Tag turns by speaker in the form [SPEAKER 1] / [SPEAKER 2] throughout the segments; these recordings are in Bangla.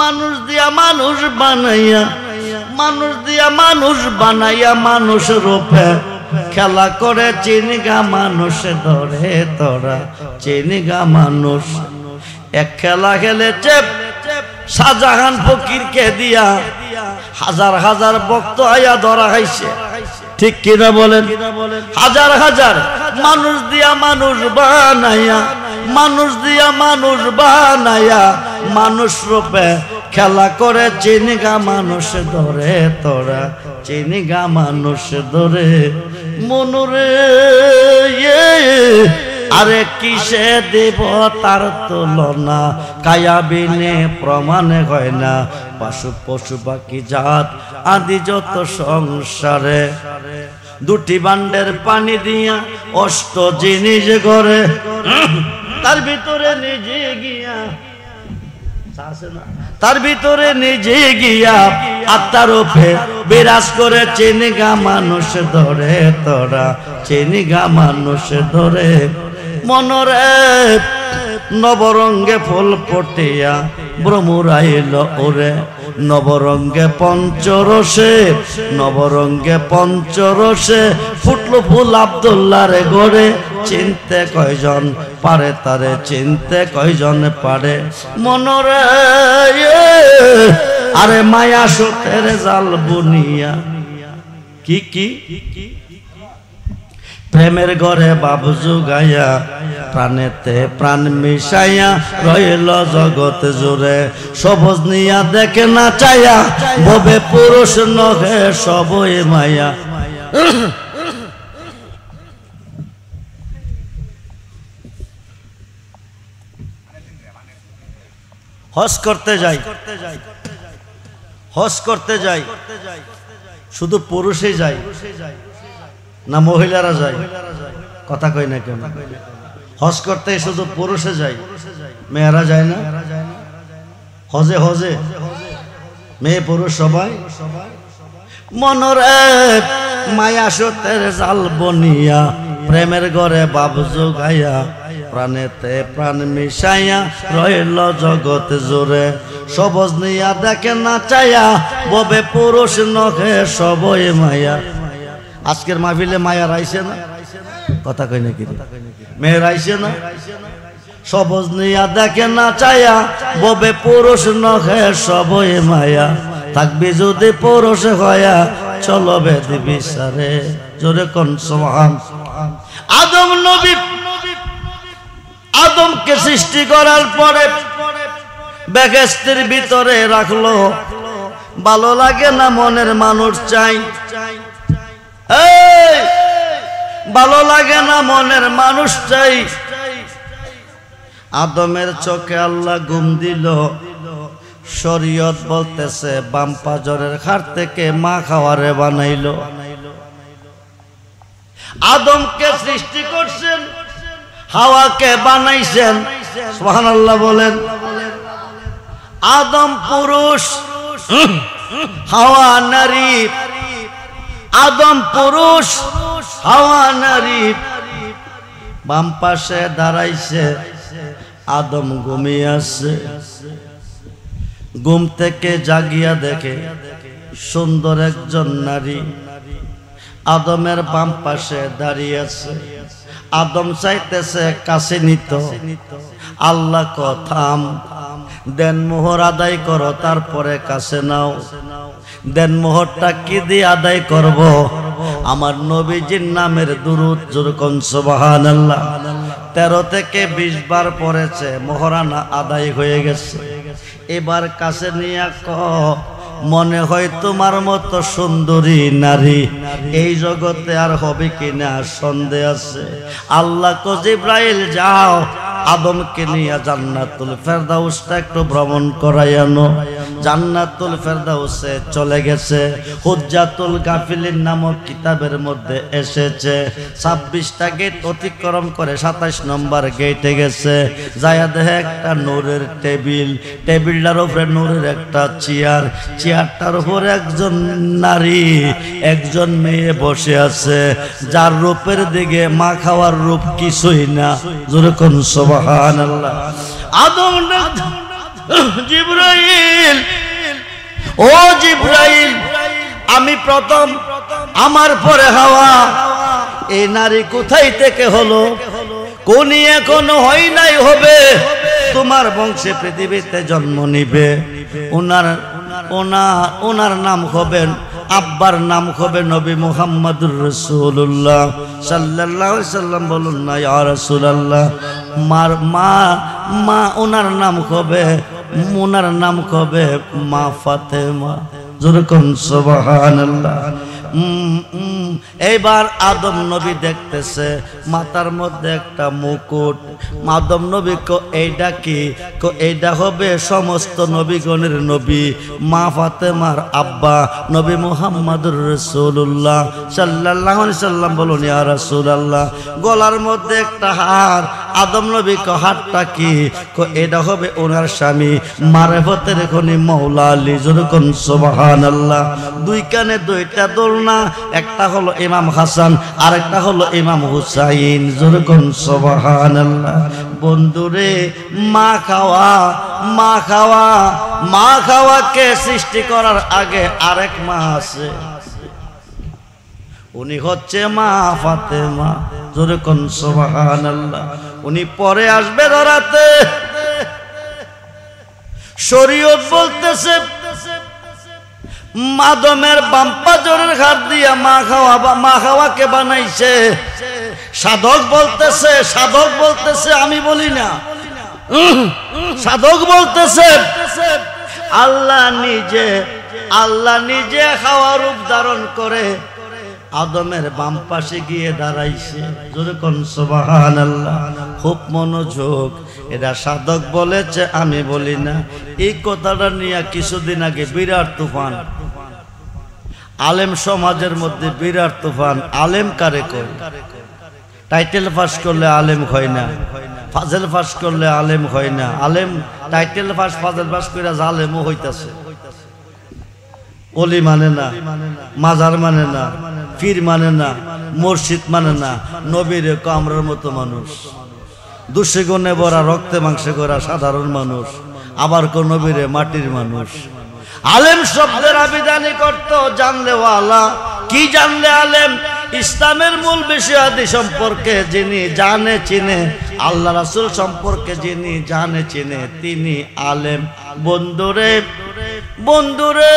[SPEAKER 1] মানুষ দিয়া মানুষ বানাইয়া, মানুষ দিয়া মানুষ বানাইয়া মানুষ রূপে খেলা করে চিনিগা মানুষ ধরে তোরা চিনিগা মানুষ। এক খেলা খেলেছে শাহজাহান ফকিরকে দিয়া, হাজার হাজার ভক্ত আয়া ধরা খাইছে, ঠিক কিনা বলেন? হাজার হাজার মানুষ দিয়া মানুষ বানাইয়া, মানুষ দিয়া মানুষ বানাইয়া মানুষ রূপে খেলা করে চিনিগা মানুষ ধরে তোরা চিনিগা মানুষ ধরে। মনুরে আরে কিসে দেব তার তুলনা, কায়াবিনে প্রমাণে হয় না। পশু পশু পাখি জাত আদি যত সংসারে, দুটি বান্ডের পানি দিয়া অষ্ট জিনিস গড়ে, তার ভিতরে নিজে গিয়া, তার ভিতরে নিজে গিয়া আত্মার রূপে বিরাজ করে চিনিগা মানুষ ধরে তোরা চিনিগা মানুষ ধরে। মনরে নবরঙ্গে ফুল পটিয়া ভ্রমরাইল ওরে, নবরঙ্গে পঞ্চরসে, নবরঙ্গে পঞ্চরসে ফুটলো ফুল আব্দুল্লাহর গড়ে। চিনতে কয়জন পারে তারে, চিনতে কয়জন পারে। মনরে আরে মায়া সুতের জাল বুনিয়া, কি কি প্রেমের ঘরে বাবু জুগাইয়া, প্রাণেতে প্রাণ মিশাইয়া রইল জগৎ জুড়ে। সবজ নিয়া দেখে না চাইয়া, ভবে পুরুষ নহে সবই মায়া। হজ করতে যাই, হজ করতে যাই, শুধু পুরুষই যায় না মহিলারা যায়? কথা কই না কেন? হজ করতে শুধু পুরুষে যায়, মেয়েরা যায় না? হজে হজে মেয়ে পুরুষ সবাই। মনরে মায়া সুতের জাল বনিয়া, প্রেমের ঘরে বাবু জুগাইয়া, প্রাণেতে প্রাণ মিশাইয়া রইল জগৎ জুড়ে। সবজ নিয়া দেখে না চাইয়া, ববে পুরুষ নহে সবই মায়া। আজকের মাহফিলে মায়া রাইছে না? কথা কই নাকি? মেয়ে রাইছে না? সবজ নিয়া দেখে না চাইয়া, ববে পুরুষ নহে সবই মায়া। থাকবি যদি পুরুষ হয়া, চলো বেদ বিচারে। জোরে কোন সুবহান। আদম নবী আদমকে সৃষ্টি করার পরে বেহেশতের ভিতরে রাখলো, ভালো লাগে না মনের মানুষ চাই। এই ভালো লাগে না মনের মানুষ চাই। আদমের চোখে আল্লাহ ঘুম দিল। শরীয়ত বলতেছে বাম পাজরের খাট থেকে মা খাওয়ারে বানাইলো। আদমকে সৃষ্টি করছেন, হাওয়াকে বানাইছেন। সুবহানাল্লাহ বলেন। আদম পুরুষ, হাওয়া নারী। আদম পুরুষ, হাওয়া নারী। বাম পাশে দাঁড়াইছে, আদম ঘুমিয়ে আছে। ঘুম থেকে জাগিয়া দেখে সুন্দর একজন নারী আদমের বাম পাশে দাঁড়িয়ে আছে। আদম চাইতেছে কাছে নিত। আল্লাহ থাম, দেন মোহর আদায় করো, তারপরে কাছে নাও। দেন মোহরটা কি দিয়ে আদায় করব? আমার নবীজির নামের দুরূদ। যেরকম সুবহানাল্লাহ 13 থেকে 20 বার পড়েছে, মোহরানা আদায় হয়ে গেছে। এবার কাছে নিয়ে মনে হয় তোমার মতো সুন্দরী নারী এই জগতে আর হবে কিনা সন্দেহ আছে। আল্লাহ কো জিবরাইল যাও, আদমকে নিয়ে জান্নাতুল ফেরদাউসটা একটু ভ্রমণ করাই আনো। জান্নাতুল ফেরদাউসে চলে গেছে। হুজ্জাতুল গাফিলিন নামক কিতাবের মধ্যে এসেছে 26টা গেট অতিক্রম করে 27 নম্বর গেটে গেছে। যায়া দেখে একটা নূরের টেবিল, টেবিলটার উপরে নূরের একটা চেয়ার, চেয়ারটার উপরে একজন নারী, একজন মেয়ে বসে আছে, যার রূপের দিকে মা খাওয়ার রূপ কিছুই না। যেরকম সুবহানাল্লাহ। জিবরাইল, ও জিবরাইল, আমি প্রথম, আমার পরে হাওয়া। এই নারী কোথায় থেকে হলো? কোনি এখনো হয় নাই, হবে। তোমার বংশে পৃথিবীতে জন্ম নিবে। ওনার নাম হবেন, আব্বার নাম হবে নবী মুহাম্মদুর রাসূলুল্লাহ সাল্লাল্লাহু আলাইহি সাল্লাম। বলুন না ইয়া রাসূলুল্লাহ। মা ওনার নাম হবে মা ফাতেমা। যেরকম সুবহানাল্লাহ। এইবার আদম নবী দেখতেছে মাথার মধ্যে একটা মুকুট। আদম নবী এইটা কি? এইটা হবে সমস্ত নবীগণের নবী, মা ফাতেমার আব্বা নবী মুহাম্মদুর রাসূলুল্লাহ সাল্লাল্লাহু আলাইহি সাল্লাম। বলুন ইয়া রাসূলুল্লাহ। গলার মধ্যে একটা হার। আদম নবী হারটা কি? এটা হবে ওনার স্বামী মারেফতের খনি মাওলা আলী। যেরকম সুবহানাল্লাহ। দুই কানে দুইটা দোলনা, একটা হলো ইমাম হাসান আর একটা হলো ইমাম হুসাইন। যেরকম সুবহানাল্লাহ। বন্ধুরে, মা খাওয়াকে সৃষ্টি করার আগে আরেক মা আছে, উনি হচ্ছে মা ফাতেমা। যেরকম সুবহানাল্লাহ। উনি পরে আসবে ধরাতে। শরীয়ত বলতেছে আদমের বাম্পা জোরের হাত দিয়া মা খাওয়াকে বানাইছে। সাধক বলতেছে আমি বলি না, সাধক বলতেছে আল্লাহ নিজে খাওয়া রূপ ধারণ করে আদমের বাম পাশে গিয়ে দাঁড়াইছে। যেরকম সুবহানাল্লাহ। খুব মনোযোগ। এটা সাধক বলেছে, আমি বলি না। এই কথাটা নিয়ে কিছুদিন আগে বিরাট তুফান, আলেম সমাজের মধ্যে বিরাট তুফান। আলেম কারে কয়? টাইটেল পাস করলে আলেম হয় না, ফাজেল পাস করলে আলেম হয় না। আলেম টাইটেল পাস ফাজেল পাস করে জালেমও হইতাছে। অলি মানে না, মাজার মানে না, পীর মানে না, মসজিদ মানে না, নবীর কামরার মতো মানুষ, দুষে গুণে ভরা রক্তে মাংসে করা সাধারণ মানুষ, আবার কোন নবীরে মাটির মানুষ। আলেম শব্দের আবিধানি করত জানলে ওয়ালা। কি জানলে আলেম? ইসলামের মূল বিষয়াদি সম্পর্কে যিনি জানে চিনে, আল্লাহ রাসূল সম্পর্কে যিনি জানে চিনে, তিনি আলেম। বন্ধুরে,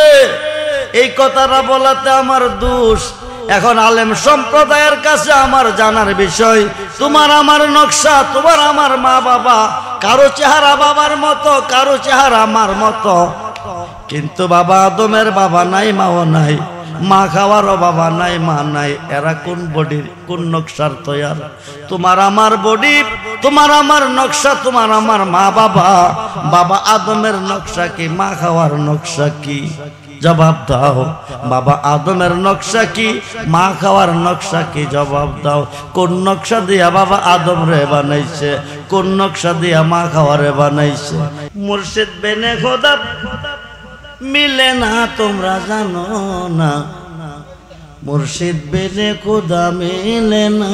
[SPEAKER 1] এই কথাটা বলাতে আমার দোষ। এখন আলেম সম্প্রদায়ের কাছে আমার জানার বিষয়, তোমার আমার নকশা, তোমার আমার মা বাবা, কারো চেহারা বাবার মতো, কারো চেহারা আমার মতো, কিন্তু বাবা আদমের বাবা নাই, মাও নাই, মা খাওয়ারও বাবা নাই, মা নাই। এরা কোন বডির, কোন নকশার তৈয়ার? তোমার আমার বডি, তোমার আমার নকশা, তোমার আমার মা বাবা। বাবা আদমের নকশা কি? মা খাওয়ার নকশা কি? জবাব দাও। বাবা আদমের নকশা কি? মা খাওয়ার নকশা কি? জবাব দাও। কোন নকশা দিয়া বাবা আদম রে বানাইছে? কোন নকশা দিয়া মা খাওয়ারে বানাইছে? মুর্শিদ বেনে খোদা মিলে না, তোমরা জানো না। মুর্শিদ বেনে খোদা মিলে না।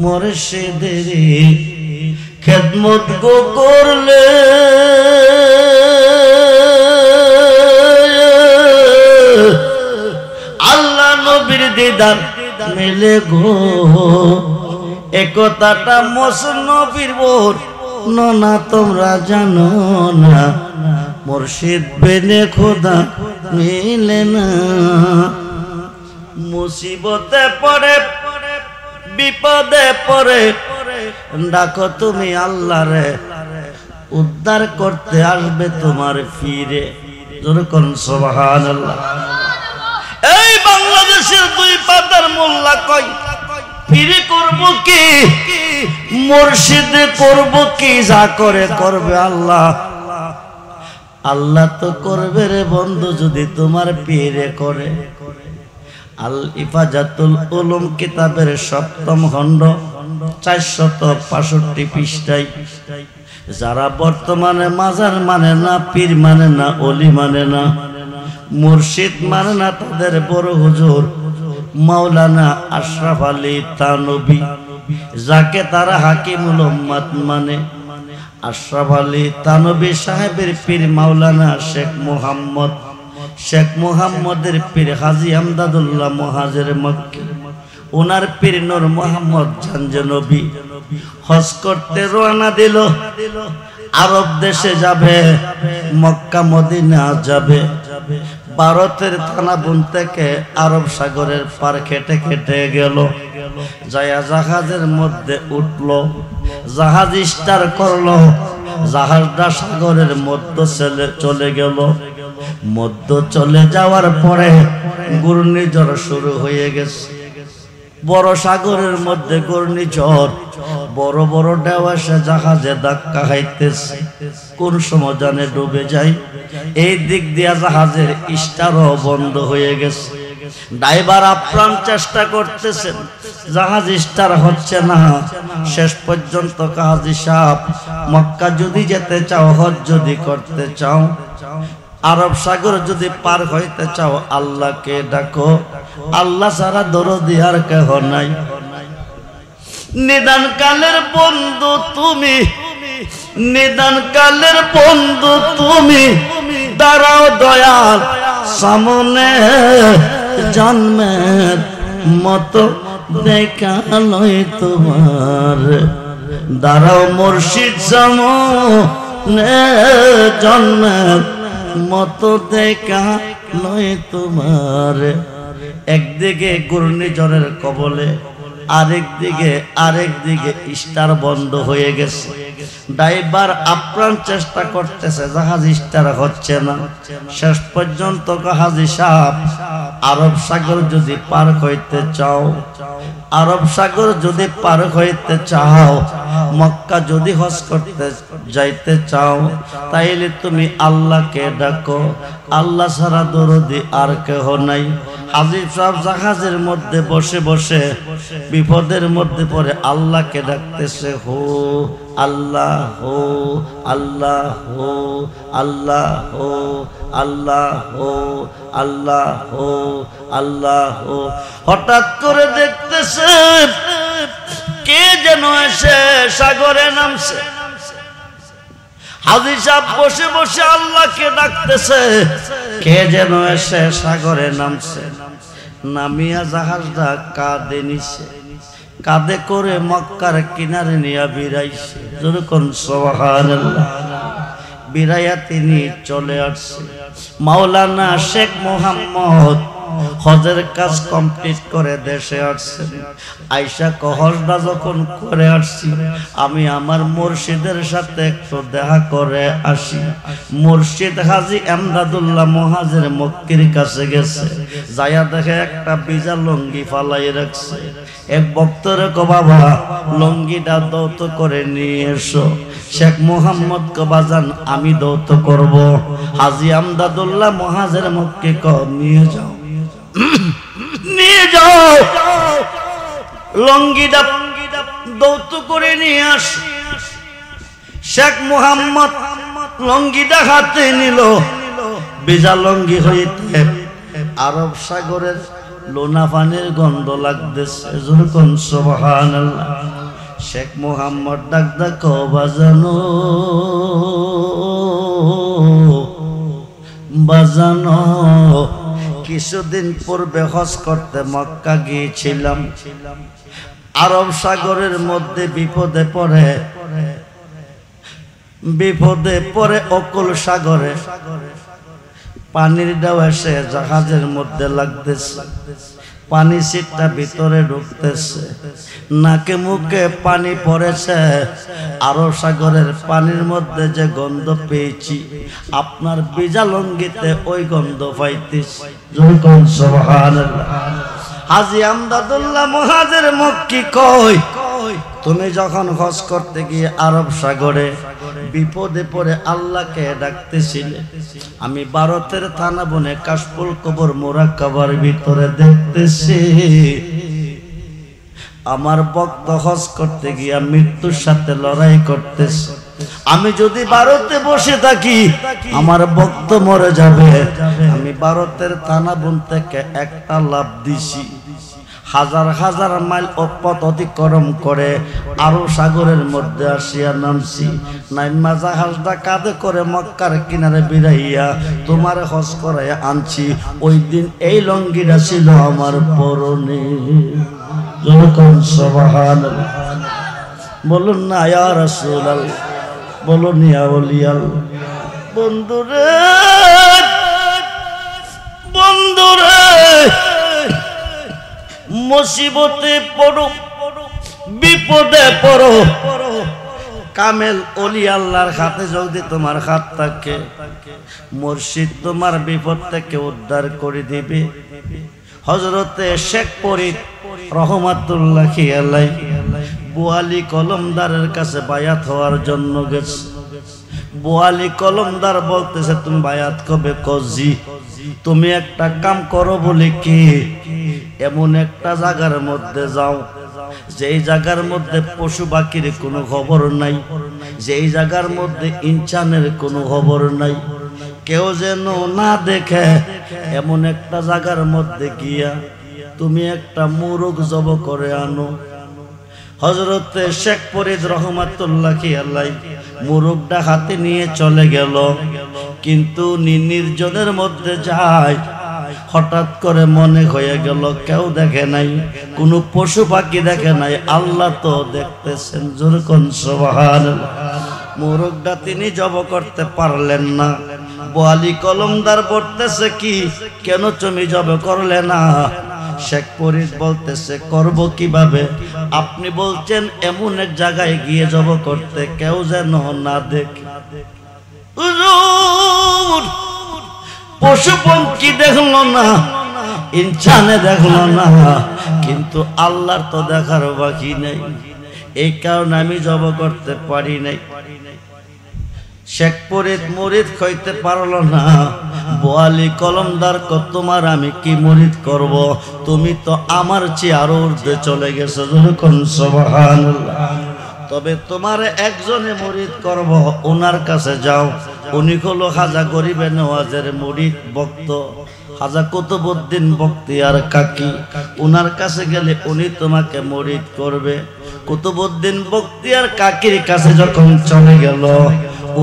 [SPEAKER 1] মুর্শিদের খেদমত গো করলে আল্লাহ নবীর দিদার মেলে গো। একথাটা মসনবীর বোর না, তোমরা জানো না। মুর্শিদ বেনে খোদা মিলে না। মুসিবতে পড়ে, বিপদে পড়ে ডাকো তুমি আল্লাহ রে, উদ্ধার করতে আসবে তোমার ফিরে। যেরকম সুবহানাল্লাহ। এই বাংলাদেশের দুই পাতার মোল্লা কয় ফিরে করব কি, মুর্শিদ করব কি? যা করে করবে আল্লাহ। আল্লাহ তো করবে রে বন্ধু যদি তোমার পীরে করে। আল ইফাজাতুল উলুম কিতাবের 7ম খণ্ড 465 পৃষ্ঠায় যারা বর্তমানে মাজার মানে না, পীর মানে না, অলি মানে না, মুর্শিদ মানে না, তাদের বড় হুজুর মাওলানা আশরাফ আলী থানভী, যাকে তারা হাকিমুল উম্মাত মানে, আশরাফ আলী থানভী সাহেবের পীর মাওলানা শেখ মুহাম্মদের পীর হাজী আমদাদুল্লাহ মুহাজির মক্কি, ওনার পীর নূর মোহাম্মদ জানজে নবী হজ করতে রওনা দিল। আরব দেশে যাবে, মক্কা মদিনা যাবে। ভারতের থানাবুন থেকে আরব সাগরের পার কেটে কেটে গেল, যায়া জাহাজের মধ্যে উঠল, জাহাজ স্টার করলো, জাহাজটা সাগরের মধ্য চলে গেল। মধ্য চলে যাওয়ার পরে ঘূর্ণিঝড় শুরু হয়ে গেছে। বড় সাগরের মধ্যে ঘূর্ণিঝড়, বড় বড় ঢেউ এসে জাহাজে ধাক্কা খাইতেছে। কোন সময় জানে ডুবে যায়। এই দিক দিয়া জাহাজের স্টারও বন্ধ হয়ে গেছে। ড্রাইভার আপ্রাণ চেষ্টা করতেছেন, জাহাজ স্টার হচ্ছে না। শেষ পর্যন্ত কাজী সাহেব, মক্কা যদি যেতে চাও, হজ যদি করতে চাও, আরব সাগর যদি পার হইতে চাও, আল্লাহকে ডাকো। আল্লাহ ছাড়া দরদি আর কেহ নাই। নিদান কালের বন্ধু তুমি, নিদান কালের বন্ধু তুমি, দাঁড়াও দয়াল সামনে। জন্মের মতো দেখা লয় তোমার, দাঁড়াও মুর্শিদ সামনে। জন্মের মতো দেখা লয় তোমার। একদিকে ঘূর্ণিঝড়ের কবলে, আরেক দিকে স্টার বন্ধ হয়ে গেছে। ড্রাইভার আপ্রাণ চেষ্টা করতেছে, জাহাজ স্টার হচ্ছে না। শেষ পর্যন্ত হাজী সাহেব, আরব সাগর যদি পার হইতে চাও, আরব সাগর যদি পার হইতে চাও, মক্কা যদি হজ করতে যাইতে চাও, তাইলে তুমি আল্লাহকে ডাকো। আল্লাহ ছাড়া দরদি আর কেহ নাই। হাজী সাহেব জাহাজের মধ্যে বসে বসে বিপদের মধ্যে পড়ে আল্লাহকে ডাকতেছে, হো আল্লাহ, হো আল্লাহ, হো আল্লাহ, হো আল্লাহ, হো আল্লাহ, হো আল্লাহ, হো। হঠাৎ করে দেখতেছে কে যেন এসে সাগরে নামছে। হাজী সাহেব বসে বসে আল্লাহকে ডাকতেছে, কে যেন এসে সাগরে নামছে। নামিয়া জাহাজটা কাঁধে নিছে, কাঁধে করে মক্কার কিনারে নিয়ে বিরাইছে। যেরকম সুবহানাল্লাহ। বিরাইয়া তিনি চলে আসছে। মাওলানা শেখ মুহাম্মদ হজের কাজ কমপ্লিট করে দেশে আসছেন। আইসা হজটা যখন করে আসছি, আমি আমার মুর্শিদের সাথে একটু দেখা করে আসি। মুর্শিদ হাজী আমদাদুল্লাহ মুহাজির মক্কির কাছে গেছে, যাইয়া দেখে একটা বিজা লঙ্গি ফালাই রাখছে। এক ভক্তরে কো বাবা, লঙ্গিটা দৌত করে নিয়ে এসো। শেখ মুহাম্মদ কো বাজান, আমি দৌত করব। হাজী আমদাদুল্লাহ মুহাজির মক্কি কো নিয়ে যাও, নিয়ে যাও। লঙ্গিটা দৌত করে নিয়ে আস। শেখ মুহাম্মদ লঙ্গিটা হাতে নিল। বিজা লঙ্গি হইতে আরব সাগরের লোনা পানির গন্ধ লাগতেছে। যখন সুবহানাল্লাহ। শেখ মুহাম্মদ ডাক ডাক, বাজানো বাজানো, কিছুদিন পূর্বে হজ করতে মক্কা গিয়েছিলাম। আরব সাগরের মধ্যে বিপদে পড়ে অকুল সাগরে পানির ঢেউ এসে জাহাজের মধ্যে লাগতেছে। পানি সিটটা ভিতরে ঢুকতেছে, নাকে মুখে পানি পড়েছে। আরব সাগরের পানির মধ্যে যে গন্ধ পেয়েছি, আপনার বিজা লঙ্গিতে ওই গন্ধ পাইতেছি। সুবহানাল্লাহ। হাজী আমদাদুল্লাহ মুহাজির মক্কি কই, তুমি যখন হজ করতে গিয়ে আরব সাগরে বিপদে পড়ে আল্লাহকে ডাকতেছিলে, আমি ভারতের থানা বনে কাশফুল কবর মোরাক্কাবার ভিতরে দেখতেছি আমার ভক্ত হজ করতে গিয়া মৃত্যুর সাথে লড়াই করতেছে। আমি যদি ভারতে বসে থাকি, আমার ভক্ত মরে যাবে। আমি ভারতের থানা বন থেকে একটা লাভ দিছি। হাজার হাজার মাইল পথ অতিক্রম করে আরো সাগরের মধ্যে আসিয়া নামছি। নাইমা জাহাজটা কাঁধে করে মক্কার কিনারে বিরাইয়া তোমার হজ করাইয়া আনছি। ওই দিন এই লঙ্গিটা ছিল আমার পরনে। সুবহানাল্লাহ, বলুন না ইয়া রাসূলুল্লাহ, বলুন ইয়া ওলিয়াল্লাহ। বন্ধুরে বন্ধুরে, মুসিবতে পড়ো, বিপদে পড়ো, কামেল ওলি আল্লাহর হাতে যদি তোমার হাত থাকে, মুর্শিদ তোমার বিপদ থেকে উদ্ধার করে দিবে। হযরতে শেখ ফরিদ রহমাতুল্লাহি আলাইহি বোয়ালি কলমদারের কাছে বায়াত হওয়ার জন্য গেছে। বোয়ালি কলমদার বলতেছে তুমি বায়াত কবে? কজি তুমি একটা কাম করো বলে কি, এমন একটা জায়গার মধ্যে যাও যেই জায়গার মধ্যে পশু পাখির কোনো খবর নাই, যেই জায়গার মধ্যে ইনসানের কোনো খবর নাই, কেউ যেন না দেখে, এমন একটা জায়গার মধ্যে গিয়া তুমি একটা মোরগ জব করে আনো। হযরতে শেখ ফরিদ রহমাতুল্লাহি আলাইহি মোরগটা হাতে নিয়ে চলে গেল, কিন্তু নির্জনের মধ্যে যায়। হঠাৎ করে মনে হয়ে গেল কেউ দেখে নাই, কোনো পশু পাখি দেখে নাই, আল্লাহ তো দেখতেছেন। জোরে কোন সুবহানাল্লাহ। মোরগটা তিনি জব করতে পারলেন না। বোয়ালি কলমদার বলতেছে কি, কেন তুমি জব করলে না? শেখ ফরিদ বলতেছে করব কিভাবে? আপনি বলছেন এমন এক জায়গায় গিয়ে জব করতে কেউ যেন না দেখে। পশু পঙ্খী দেখলো না, ইনসানে দেখলো না, কিন্তু আল্লাহর তো দেখার বাকি নেই, এই কারণে আমি জব করতে পারি নাই। শেখ ফরিদ মুরিদ হইতে পারলো না। বোয়ালি কলমদার কো তোমার আমি কি মুরিদ করব? তুমি তো আমার চেয়ে আরো ঊর্ধ্বে চলে গেছো। যখন সুবহানাল্লাহ। তবে তোমার একজনে মুরিদ করব, ওনার কাছে যাও। উনি হলো খাজা গরিবে নওয়াজের মুরিদ ভক্ত, খাজা কুতুবউদ্দিন বখতিয়ার কাকি। ওনার কাছে গেলে উনি তোমাকে মুরিদ করবে। কুতুবউদ্দিন বখতিয়ার কাকির কাছে যখন চলে গেল,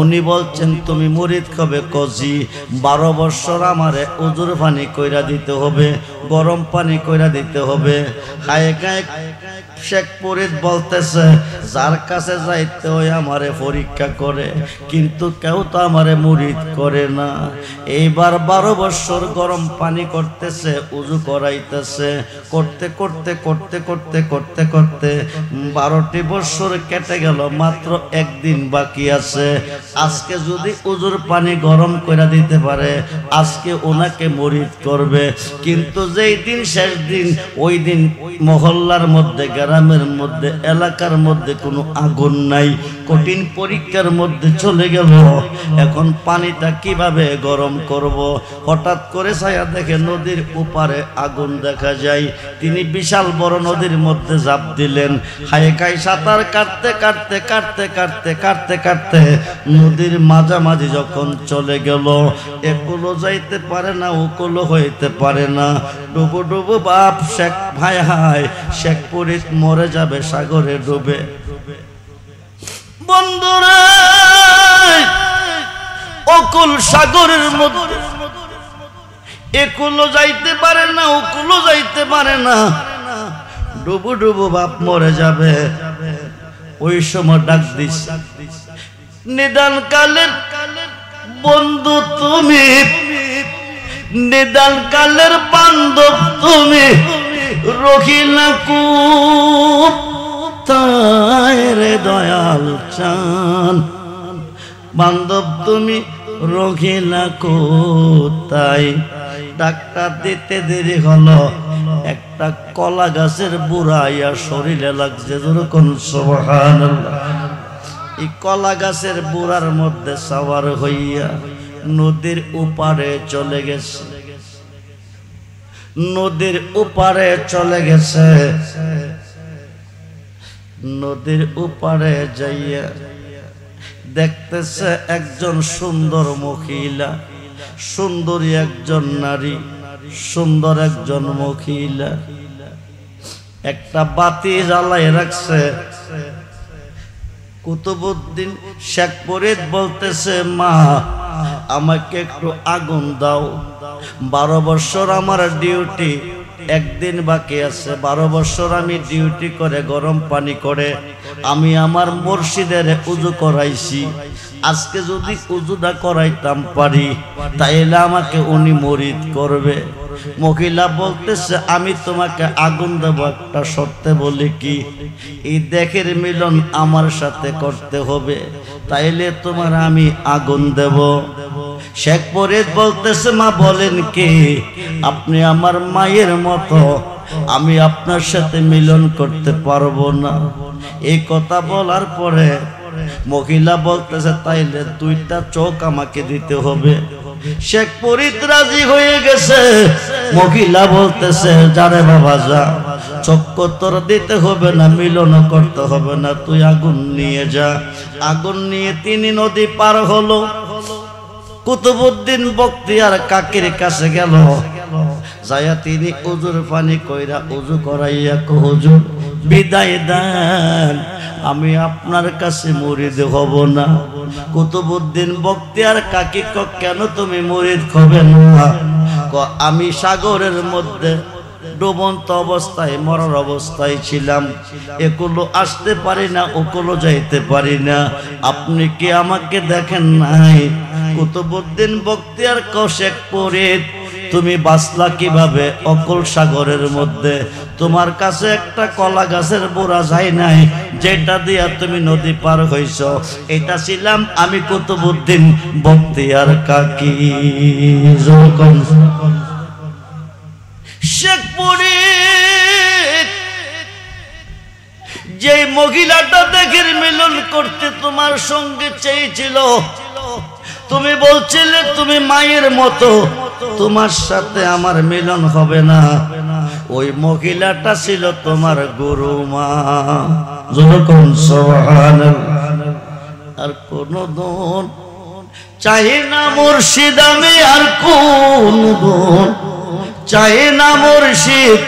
[SPEAKER 1] উনি বলছেন তুমি মুরিদ কবে? কজি 12 বছর আমারে উজুর পানি কইরা দিতে হবে, গরম পানি কইরা দিতে হবে। খায়ে খায়ে শেখ ফরিদ বলতেছে যার কাছে যাইতে হয় আমারে পরীক্ষা করে, কিন্তু কেউ তো আমারে মুরিদ করে না। এইবার 12 বছর গরম পানি করতেছে, উজু করাইতেছে, করতে করতে করতে করতে করতে করতে 12টি বছর কেটে গেল, মাত্র একদিন বাকি আছে। আজকে যদি উজুর পানি গরম করে দিতে পারে, আজকে ওনাকে মুরিদ করবে। কিন্তু যেই দিন শেষ দিন, ওই দিন মহল্লার মধ্যে, গ্রামের মধ্যে, এলাকার মধ্যে কোনো আগুন নাই। কঠিন পরীক্ষার মধ্যে চলে গেল। এখন পানিটা কিভাবে গরম করব? হঠাৎ করে ছায়া দেখে নদীর উপারে আগুন দেখা যায়। তিনি বিশাল বড় নদীর মধ্যে ঝাঁপ দিলেন। হায় খাই সাঁতার কাটতে কাটতে কাটতে কাটতে কাটতে কাটতে নদীর মাঝামাঝি যখন চলে গেল, একুলো যাইতে পারে না, ওকুলো হইতে পারে না। ডুবো ডুবো বাপ শেখ ভাই, হায় শেখ ফরিদ মরে যাবে সাগরে ডুবে। বন্ধুরা, অকুল সাগরের মধ্যে একুলো যাইতে পারে না, ওকুলো যাইতে পারে না, ডুবো ডুবো বাপ মরে যাবে। ওই সময় ডাক দিস, নিদান কালের বন্ধু তুমি, নিদান কালের বান্ধব তুমি, রহিলা কোথায় রে দয়াল চান? বান্ধব তুমি রহিলা কোথায়? ডাক্তার দিতে দেরি হলো, একটা কলা গাছের বুড়া আইয়া শরীরে লাগছে। যেরকম সুবহানাল্লাহ। এই কলা গাছের বুড়ার মধ্যে সাওয়ার হইয়া নদীর উপারে চলে গেছে, নদীর উপারে চলে গেছে। নদীর উপারে যাইয়া দেখতেছে একজন সুন্দর মহিলা, সুন্দরী একজন নারী, সুন্দর একজন মহিলা। একটা বাতি জ্বালাই রাখছে। কুতুবউদ্দিন শেখ ফরিদ বলতেছে, মা আমাকে একটু আগুন দাও, 12 বছর আমার ডিউটি, একদিন বাকি আছে। 12 বছর আমি ডিউটি করে গরম পানি করে আমি আমার মুর্শিদের উজু করাইছি। আজকে যদি উজুটা করাইতাম পারি তাইলে আমাকে উনি মুরিদ করবে। মহিলা বলতেছে, আমি তোমাকে আগুন দেব, একটা শর্তে বলি কি, এই দেহের মিলন আমার সাথে করতে হবে, তাইলে তোমার আমি আগুন দেব। শেখ ফরিদ বলতেছে, মা বলেন কি, আপনি আমার মায়ের মতো, আমি আপনার সাথে মিলন করতে পারবো না। এই কথা বলার পরে মহিলা বলতেছে, তাইলে 2টা চোখ আমাকে দিতে হবে। শেখ ফরিদ রাজি হয়ে গেছে। মহিলা বলতেছে, যারে বাবা যা, চক্ষু তোর দিতে হবে না, মিলন করতে হবে না, তুই আগুন নিয়ে যা। আগুন নিয়ে তিনি নদী পার হলো। কুতুবউদ্দিন বখতিয়ার কাকির কাছে গেল, যাইয়া তিনি উজুর পানি কইরা উজু করাইয়া, হুজুর বিদায় দেন, আমি আপনার কাছে মুরিদ হব না। কুতুবউদ্দিন বখতিয়ার কাকি কেন তুমি মুরিদ হবে না? আমি সাগরের মধ্যে ডুবন্ত অবস্থায়, মরার অবস্থায় ছিলাম, এগুলো আসতে পারি না, ওগুলো যাইতে পারি না, আপনি কি আমাকে দেখেন নাই? কুতুবউদ্দিন বখতিয়ার শেখ ফরিদ, তুমি বাঁচলা কিভাবে অকল সাগরের মধ্যে? তোমার কাছে একটা কলা গাছের বোরা যায় নাই, যেটা দিয়া তুমি নদী পার হইছ, এটা ছিলাম আমি কুতুবউদ্দিন বখতিয়ার কাকি। শেখ ফরিদ, যে মহিলাটা দেহের মিলন করতে তোমার সঙ্গে চেয়েছিল, তুমি বলছিলে তুমি মায়ের মতো, তোমার সাথে আমার মিলন হবে না, ওই মহিলাটা ছিল তোমার গুরু মা। যখন আর কোন দন চাই না মুর্শিদ, আমি আর কোন দন চাই না মুর্শিদ,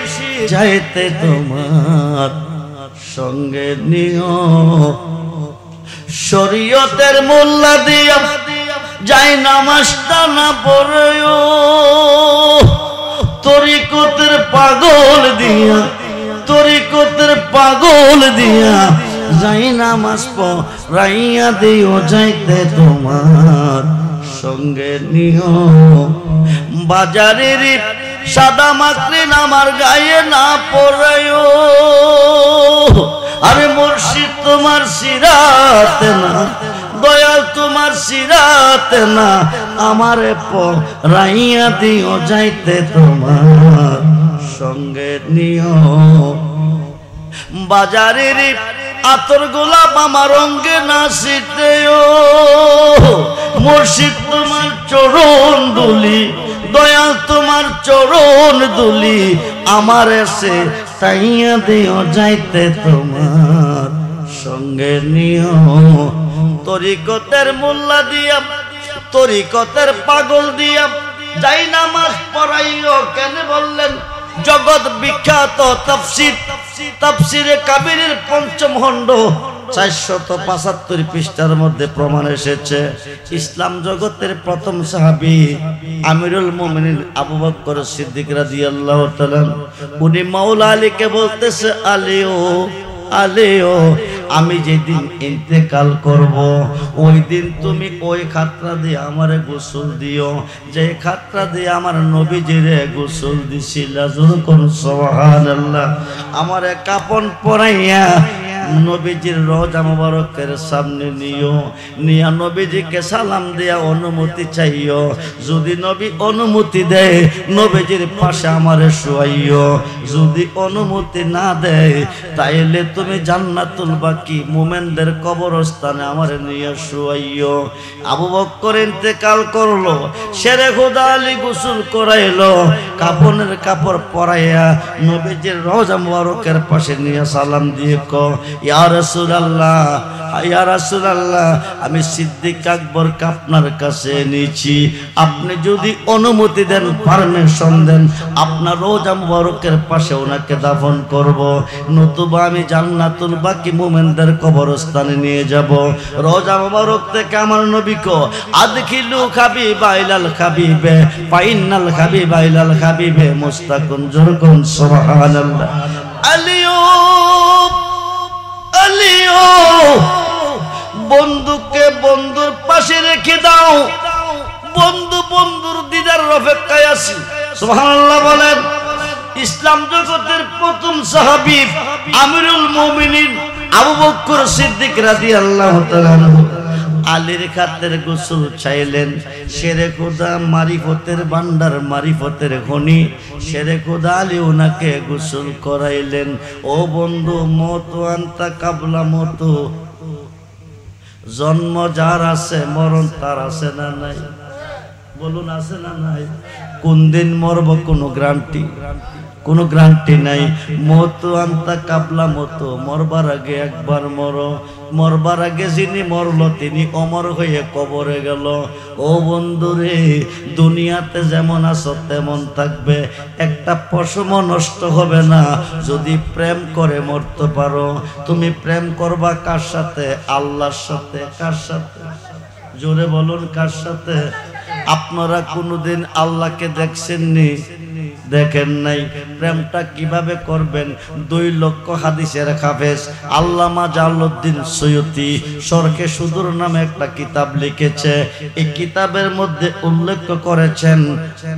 [SPEAKER 1] চাইতে তোমার সঙ্গে নিও। শরীয়তের মোল্লা দিয়া যাই নামাজটা না পড়েও, তরিকতের পাগল দিয়া, তরিকতের পাগল দিয়া যাই নামাজ পড়াইয়া দিও, যাইতে তোমার সঙ্গে নিও। বাজারের সাদা মাকড়িন আমার গায়ে না পড়াইও, আমি মুর্শিদ তোমার সিরাতে না, দয়াল তোমার সিরাতে না, আমারে পড়াইয়া দিও, যাইতে তোমার সঙ্গে নিও। বাজারের আতর গোলাপ আমার অঙ্গে না ছিটেও, মুর্শিদ তোমার চরণ দুলি, দয়াল তোমার চরণ দুলি, আমার এসে তাইয়া দিও, যাইতে তোমার সঙ্গে নিও। তরিকতের মোল্লা দিয়া, তরিকতের পাগল দিয়া যাই নামাজ পড়াইও, কেন বললেন? জগৎ বিখ্যাত তাফসীর, তাফসীরে কাবীরের ৫ম খণ্ড ৪৭৫ পৃষ্ঠার মধ্যে প্রমাণ এসেছে, ইসলাম জগতের প্রথম সাহাবী আমিরুল মুমিনিন আবু বকর সিদ্দিক রাদিয়াল্লাহু তাআলা, উনি মাওলা আলীকে বলতেছে, আলীও আলীও, আমি যেদিন ইন্তেকাল করব, ওই দিন তুমি ওই খাতরা দিয়ে আমারে গোসল দিও, যে খাতরা দিয়ে আমার নবীজিরে গোসল দিছিলা। যখন সুবহানাল্লাহ, আমারে কাপন পরাইয়া নবীজির রওজা মুবারকের সামনে নিও, নিয়া নবীজিকে সালাম দিয়া অনুমতি চাইও, যদি নবী অনুমতি দেয় নবীজির পাশে আমারে শুয়াইও, যদি অনুমতি না দেয় তাইলে তুমি জান্নাতুল বাকি মুমিনদের কবরস্থানে আমারে নিয়ে শুয়াইও। আবু বকর ইন্তেকাল করলো, শেরে খোদা আলী গোসল করাইলো, কাপনের কাপড় পরাইয়া নবীজির রওজা মুবারকের পাশে নিয়ে সালাম দিয়ে ইয়া রাসূলুল্লাহ, ইয়া রাসূলুল্লাহ, আমি সিদ্দিক আকবরকে আপনার কাছে এনেছি, আপনি যদি অনুমতি দেন, পারমিশন দেন, আপনার রওজা মুবারকের পাশে ওনাকে দাফন করব, নতুবা আমি জান্নাতুল বাকি মুমিনদের কবরস্থানে নিয়ে যাব। রওজা মুবারক থেকে আমার নবী কো আদখিলু হাবিবা ইলাল হাবিবে ফাইনাল হাবিবা ইলাল হাবিবে মুস্তাকুন জুরকুন সুবহানাল্লাহ। আলিও আলিও, বন্ধুকে বন্ধুর পাশে রেখে দাও, বন্ধু বন্ধুর দিদার অপেক্ষায় আছে। সুবহানাল্লাহ বলেন। ইসলাম জগতের প্রথম সাহাবী আমিরুল মুমিনিন আবু বকর সিদ্দিক রাদিয়াল্লাহু তাআলা আলীর খাতের গোসল চাইলেন। শেরে খোদা মারিফতের ভান্ডার, মারিফতের খনি শেরে খোদা আলী ওনাকে গোসল করাইলেন। ও বন্ধু, মত আনতা কাবলা মত, জন্ম যার আছে মরণ তার আছে না নাই? বলুন আছে না নাই? কোন দিন মরব কোনো গ্যারান্টি, কোনো গ্যারান্টি নাই। মত আনতা কাবলা মত, মরবার আগে একবার মরো, মরবার আগে যিনি মরল তিনি অমর হয়ে কবরে গেল। ও বন্ধুরে, দুনিয়াতে যেমন আছো তেমন থাকবে, একটা পশম নষ্ট হবে না যদি প্রেম করে মরতে পারো। তুমি প্রেম করবা কার সাথে? আল্লাহর সাথে। কার সাথে? জোরে বলুন, কার সাথে? আপনারা কোনোদিন আল্লাহকে দেখছেননি? দেখেন নাই। প্রেমটা কিভাবে করবেন? 2 লক্ষ হাদিসের হাফেজ আল্লামা জালালউদ্দিন সৈয়দী শরহে সুদূর নামে একটা কিতাব লিখেছে। এই কিতাবের মধ্যে উল্লেখ করেছেন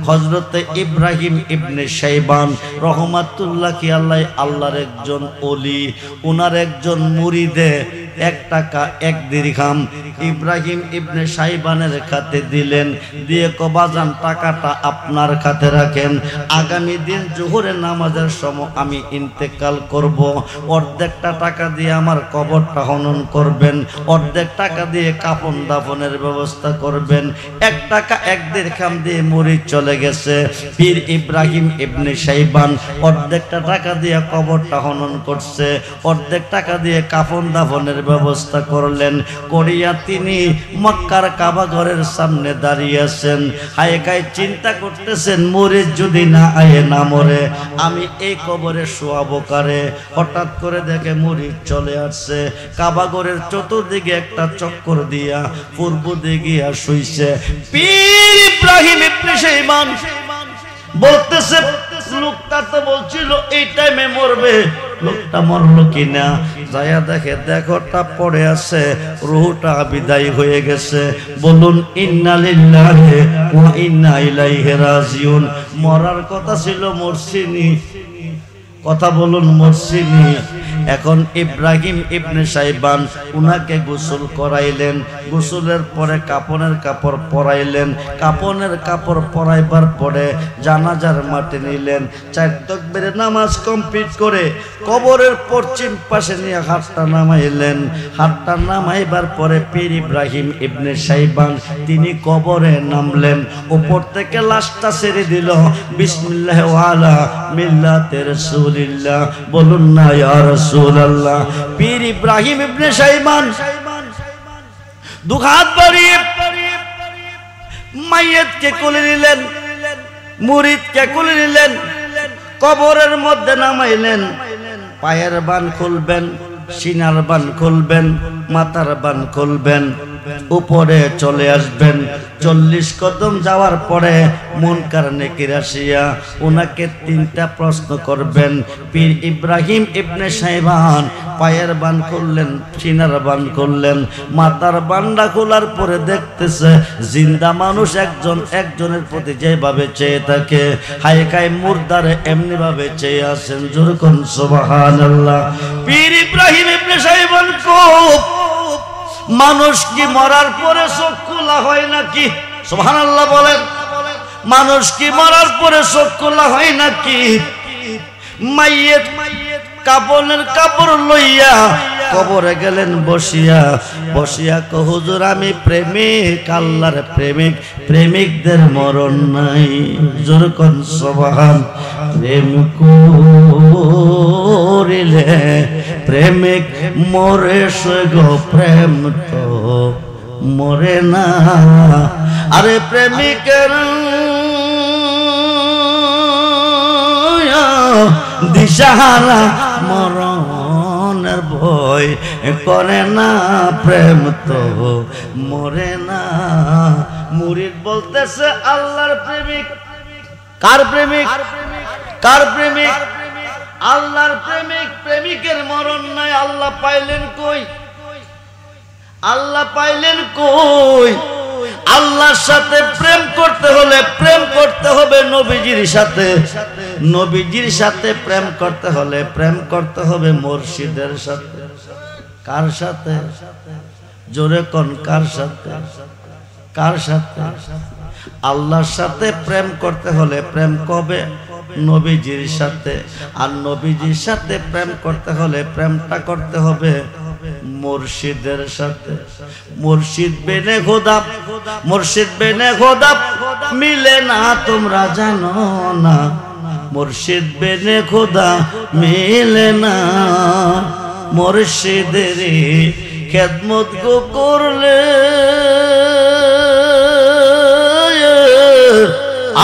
[SPEAKER 1] হযরতে ইব্রাহিম ইবনে শাইবান রহমাতুল্লাহি আলাইহি, আল্লাহর একজন ওলি, ওনার একজন মুরিদে 1 টাকা 1 দিরহাম ইব্রাহিম ইবনে শাইবানের খাতে দিলেন। দিয়ে কবাজান টাকাটা আপনার খাতে রাখেন, আগামী দিন জোহরের নামাজের সময় আমি ইন্তেকাল করব, অর্ধেকটা টাকা দিয়ে আমার কবরটা খনন করবেন, অর্ধেক টাকা দিয়ে কাফন দাফনের ব্যবস্থা করবেন। 1 টাকা 1 দিরহাম দিয়ে মুরিদ চলে গেছে। পীর ইব্রাহিম ইবনে শাইবান অর্ধেকটা টাকা দিয়ে কবরটা খনন করছে, অর্ধেক টাকা দিয়ে কাফন দাফনের ব্যবস্থা করলেন। করিয়া তিনি মক্কার কাবা ঘরের সামনে দাঁড়িয়ে আছেন, হায় গায়ে চিন্তা করতেছেন, মুরিদ যদি না আয়ে না মরে আমি এই কবরে শোয়াবো কারে। হঠাৎ করে দেখে মুরিদ চলে আসছে, কাবা ঘরের চতুর্দিকে একটা চক্কর দিয়া পূর্ব দিকে শুইছে। পীর ইব্রাহিম ইবনে শাইবান বলতেছে, লোকটা তো বলছিল এই টাইমে মরবে, লোকটা মরলো কিনা? যায়া দেখে দেহটা পড়ে আছে, রূহটা বিদায় হয়ে গেছে। বলুন ইন্না লিল্লাহি ওয়া ইন্না ইলাইহি রাজিউন। মরার কথা ছিল, মরছিনি। কথা বলুন, মরছিনি। এখন ইব্রাহিম ইবনে শাইবান উনাকে গোসল করাইলেন, গোসলের পরে কাপনের কাপড় পরাইলেন, কাপনের কাপড় পরাইবার পরে জানাজার মাটি নিলেন। 4 তাকবীরের নামাজ কমপ্লিট করে কবরের পশ্চিম পাশে নিয়ে হাতটা নামাইলেন। হাতটা নামাইবার পরে পীর ইব্রাহিম ইবনে শাইবান তিনি কবরে নামলেন, উপর থেকে লাশটা ছেড়ে দিল। বিসমিল্লাহ ওয়া আলা মিল্লাতে রাসূলিল্লাহ। বলুন না ইয়া রাসূলুল্লাহ। পীর ইব্রাহিম ইবনে শাইবান 2 হাত বাড়িয়ে মাইয়িতকে কোলে নিলেন, মুরিদকে কোলে নিলেন, কবরের মধ্যে নামাইলেন। পায়ের বান খুলবেন, সিনার বান খুলবেন, মাথার বান খুলবেন, উপরে চলে আসবেন। 40 কদম যাওয়ার পরে মুনকার নেকির আসিয়া ওনাকে 3টা প্রশ্ন করবেন। পীর ইব্রাহিম ইবনে শাইবান পায়ের বান খুললেন, সিনার বান খুললেন, মাথার বান্ডা খোলার পরে দেখতেছে জিন্দা মানুষ একজনের প্রতি যেভাবে চেয়ে থাকে, হায়কায় মুর্দারে এমনি ভাবে চেয়ে আছেন। জোরে কোন সুবহানাল্লাহ। পীর ইব্রাহিম ইবনে শাইবান খুব, মানুষ কি মরার পরে চোখ খোলা হয় নাকি? সুবহানাল্লাহ বলেন। মানুষ কি মরার পরে চোখ খোলা হয় নাকি? মাইয়িত কাপনের কাপড় লইয়া কবরে গেলেন বসিয়া বসিয়া কো হুজুর আমি প্রেমিক আল্লাহর প্রেমিক প্রেমিকদের মরণ নাই জোর কোন সুবহান প্রেম করিলে প্রেমিক মরে সে গো প্রেম তো মরে না আরে প্রেমিকের দিশাহারা মরণের ভয় করে না প্রেম তো মরে না মুরিদ বলতেছে আল্লাহর প্রেমিক কার প্রেমিক কার প্রেমিক আল্লাহর প্রেমিক প্রেমিকের মরণ নাই আল্লাহ পাইলেন কই আল্লাহ পাইলেন কই আল্লাহর সাথে প্রেম করতে হলে প্রেম করতে হবে নবীজির সাথে নবীজির সাথে প্রেম করতে হলে প্রেম করতে হবে মুর্শিদের সাথে কার সাথে জোরে কোন কার সাথে কার সাথে আল্লাহর সাথে প্রেম করতে হলে প্রেম কবে নবীজির সাথে আর নবীজির সাথে প্রেম করতে হলে প্রেমটা করতে হবে মুর্শিদের সাথে মুর্শিদ বেনে খোদা মুর্শিদ বেনে খোদা মিলে না তোমরা জানো না মুর্শিদ বেনে খোদা মিলে না মুর্শিদের খেদমত গো করলে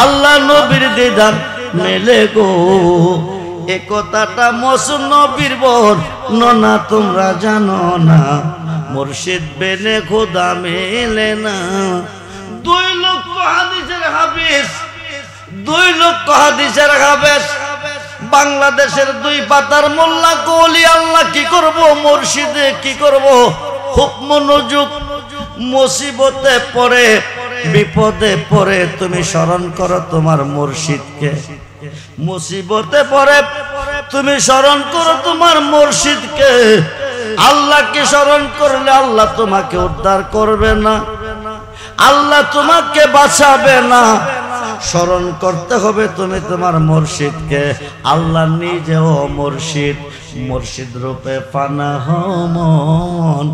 [SPEAKER 1] আল্লাহ নবীর দিদার মেলে গো এ কথাটা মসনবীর বর্ণনা তোমরা জানো না মুর্শিদ বেনে খোদা মেলে না 2 লক্ষ হাদিসের হাফেজ 2 লক্ষ হাদিসের হাফেজ বাংলাদেশের 2 পাতার মোল্লা কলি আল্লাহ কি করব মুর্শিদে কি করব খুব মনোযোগ মুসিবতে পড়ে বিপদে পড়ে তুমি স্মরণ করো তোমার মুর্শিদকে মুসিবতে পড়ে তুমি স্মরণ করো তোমার মুর্শিদকে আল্লাহকে স্মরণ করলে আল্লাহ তোমাকে উদ্ধার করবে না আল্লাহ তোমাকে বাঁচাবে না স্মরণ করতে হবে তুমি তোমার মুর্শিদকে আল্লাহ নিজেও মুর্শিদ মুর্শিদ রূপে ফানা হমন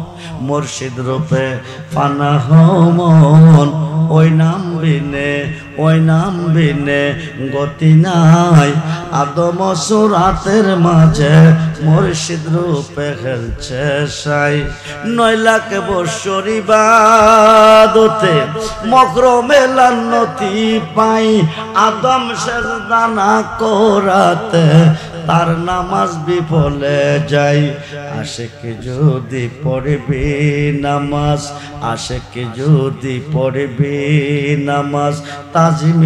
[SPEAKER 1] মুর্শিদ রূপে ফানা হমন ওই নাম বিনে গতি নাই আদম সুরাতের মাঝে মুর্শিদ রূপে খেলছে সাই 9 লাখ বছর ইবাদতে মকরমে লান্নতি পাই আদম সেজদা না করাতে তার নামাজ বিফলে যায় আশিক যদি পড়বে নামাজ আশিক যদি পড়বে নামাজ তাজিম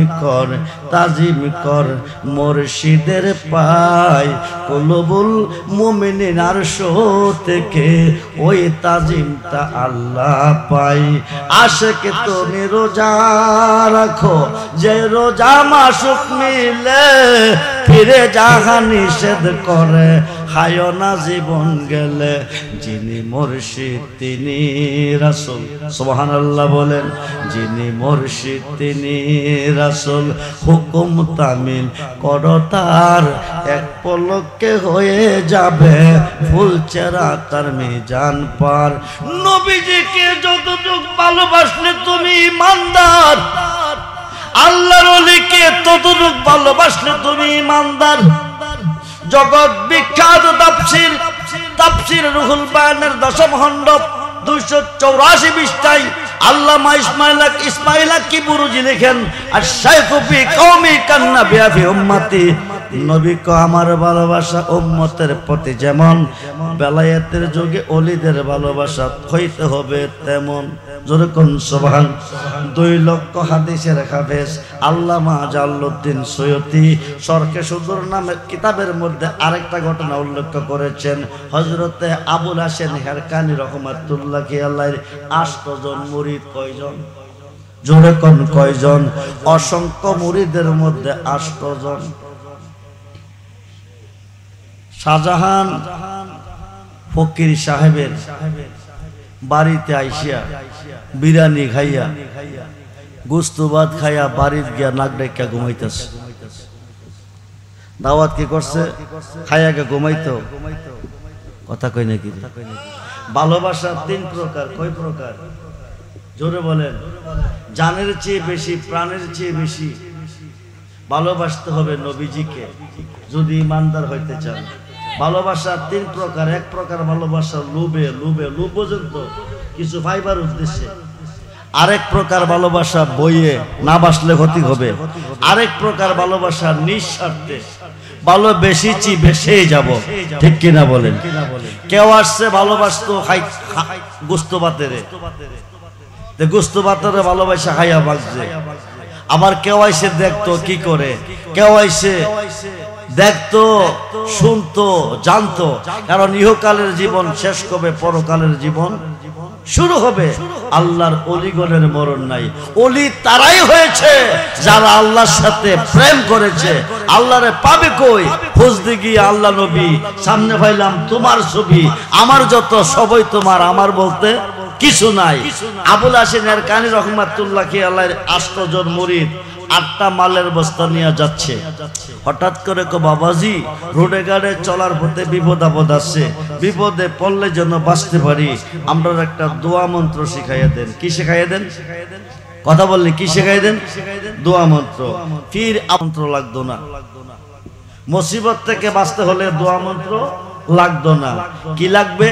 [SPEAKER 1] কর মুর্শিদের পায় কুলুবুল মুমিনিন আরশ থেকে ওই তাজিমটা আল্লাহ পায় আশিক তুমি রোজা রাখো যে রোজা মাসুক মিলে ফিরে যাহা নিষেধ করে হায় না জীবন গেলে যিনি মুর্শিদ তিনি রাসূল সুবহানাল্লাহ বলেন যিনি মুর্শিদ তিনি রাসূল হুকুম তামিল করো তার এক পলকে হয়ে যাবে ফুল চেরা তার মিজান পার নবীজিকে যতটুক ভালোবাসলে তুমি ঈমানদার আল্লাহর ওলিকে ততটুক ভালোবাসলে তুমি ঈমানদার জগৎ বিখ্যাত তাফসীর রুহুল বায়ানের 10ম খণ্ড 284 পৃষ্ঠায় আল্লামা ইসমাইল কি বুরুজি লিখেন আর শাইখু ফি কওমি কান্না বিআফি উম্মতি নবীকে আমার ভালোবাসা উম্মতের প্রতি যেমন বেলায়েতের যুগে ওলিদের ভালোবাসা হইতে হবে তেমন জোরে কোন সুবহান 2 লক্ষ হাদিসের হাফেজ আল্লামা জালালউদ্দিন সৈয়দী শরকে সুদূর নামের কিতাবের মধ্যে আরেকটা ঘটনা উল্লেখ করেছেন হযরতে আবুল হাসেন হেরকানি রাহমাতুল্লাহি আলাইহির 8 জন মুরিদ কয়জন জোরে কোন কয়জন অসংখ্য মুরিদের মধ্যে 8 জন শাহজাহান ফকির সাহেবের বাড়িতে আইসিয়া বিরিয়ানি খাইয়া গোস্ত ভাত খাইয়া বাড়িতে গিয়া নাক ডাইকা ঘুমাইতেছে দাওয়াত কি করছে খাইয়া গে ঘুমাইতো কথা কই নাকি? ভালোবাসা তিন প্রকার। কয় প্রকার? জোরে বলেন। জানের চেয়ে বেশি, প্রাণের চেয়ে বেশি ভালোবাসতে হবে নবীজিকে যদি ইমানদার হইতে চান। ভালোবাসা তিন প্রকার। এক প্রকার ভালোবাসা লোভে, লোভ পর্যন্ত কিছু পাইবার উদ্দেশ্যে। আরেক প্রকার ভালোবাসা বইয়ে, না বাসলে ক্ষতি হবে। আরেক প্রকার ভালোবাসা নিঃস্বার্থে, ভালো বেশিছি বেশিই যাব, ঠিক কিনা বলেন? কেউ আসছে ভালোবাসতো গোস্ত ভাতেরে, গোস্ত ভাতেরে ভালোবাসা খাইয়া বাঁচছে। আবার কেউ আইসে দেখতো কি করে, কেউ আইসে দেখতো, শুনতো, জানতো। কারণ ইহকালের জীবন শেষ কবে, পরকালের জীবন শুরু হবে। আল্লাহর অলিগণের মরণ নাই। অলি তারাই হয়েছে যারা আল্লাহর সাথে প্রেম করেছে। আল্লাহরে পাবে কই? খুঁজতে গিয়ে আল্লাহ নবী সামনে পাইলাম তোমার ছবি, আমার যত সবই তোমার, আমার বলতে কিছু নাই। আবুল হাসেন এরকানি রহমাতুল্লাহ কি আল্লাহর 8 জন মুরিদ 8টা মালের বস্তা নিয়ে যাচ্ছে। হঠাৎ করে কো বাবাজি, রোডে গাড়ে চলার পথে বিপদ আপদ আছে, বিপদে পড়লে যেন বাঁচতে পারি, আমরা একটা দোয়া মন্ত্র শিখাইয়া দেন। কি শিখাইয়া দেন? কথা বললি কি শিখাইয়া দেন? দোয়া মন্ত্র। ফির মন্ত্র লাগতো না। মুসিবত থেকে বাঁচতে হলে দোয়া মন্ত্র লাগতো না। কি লাগবে?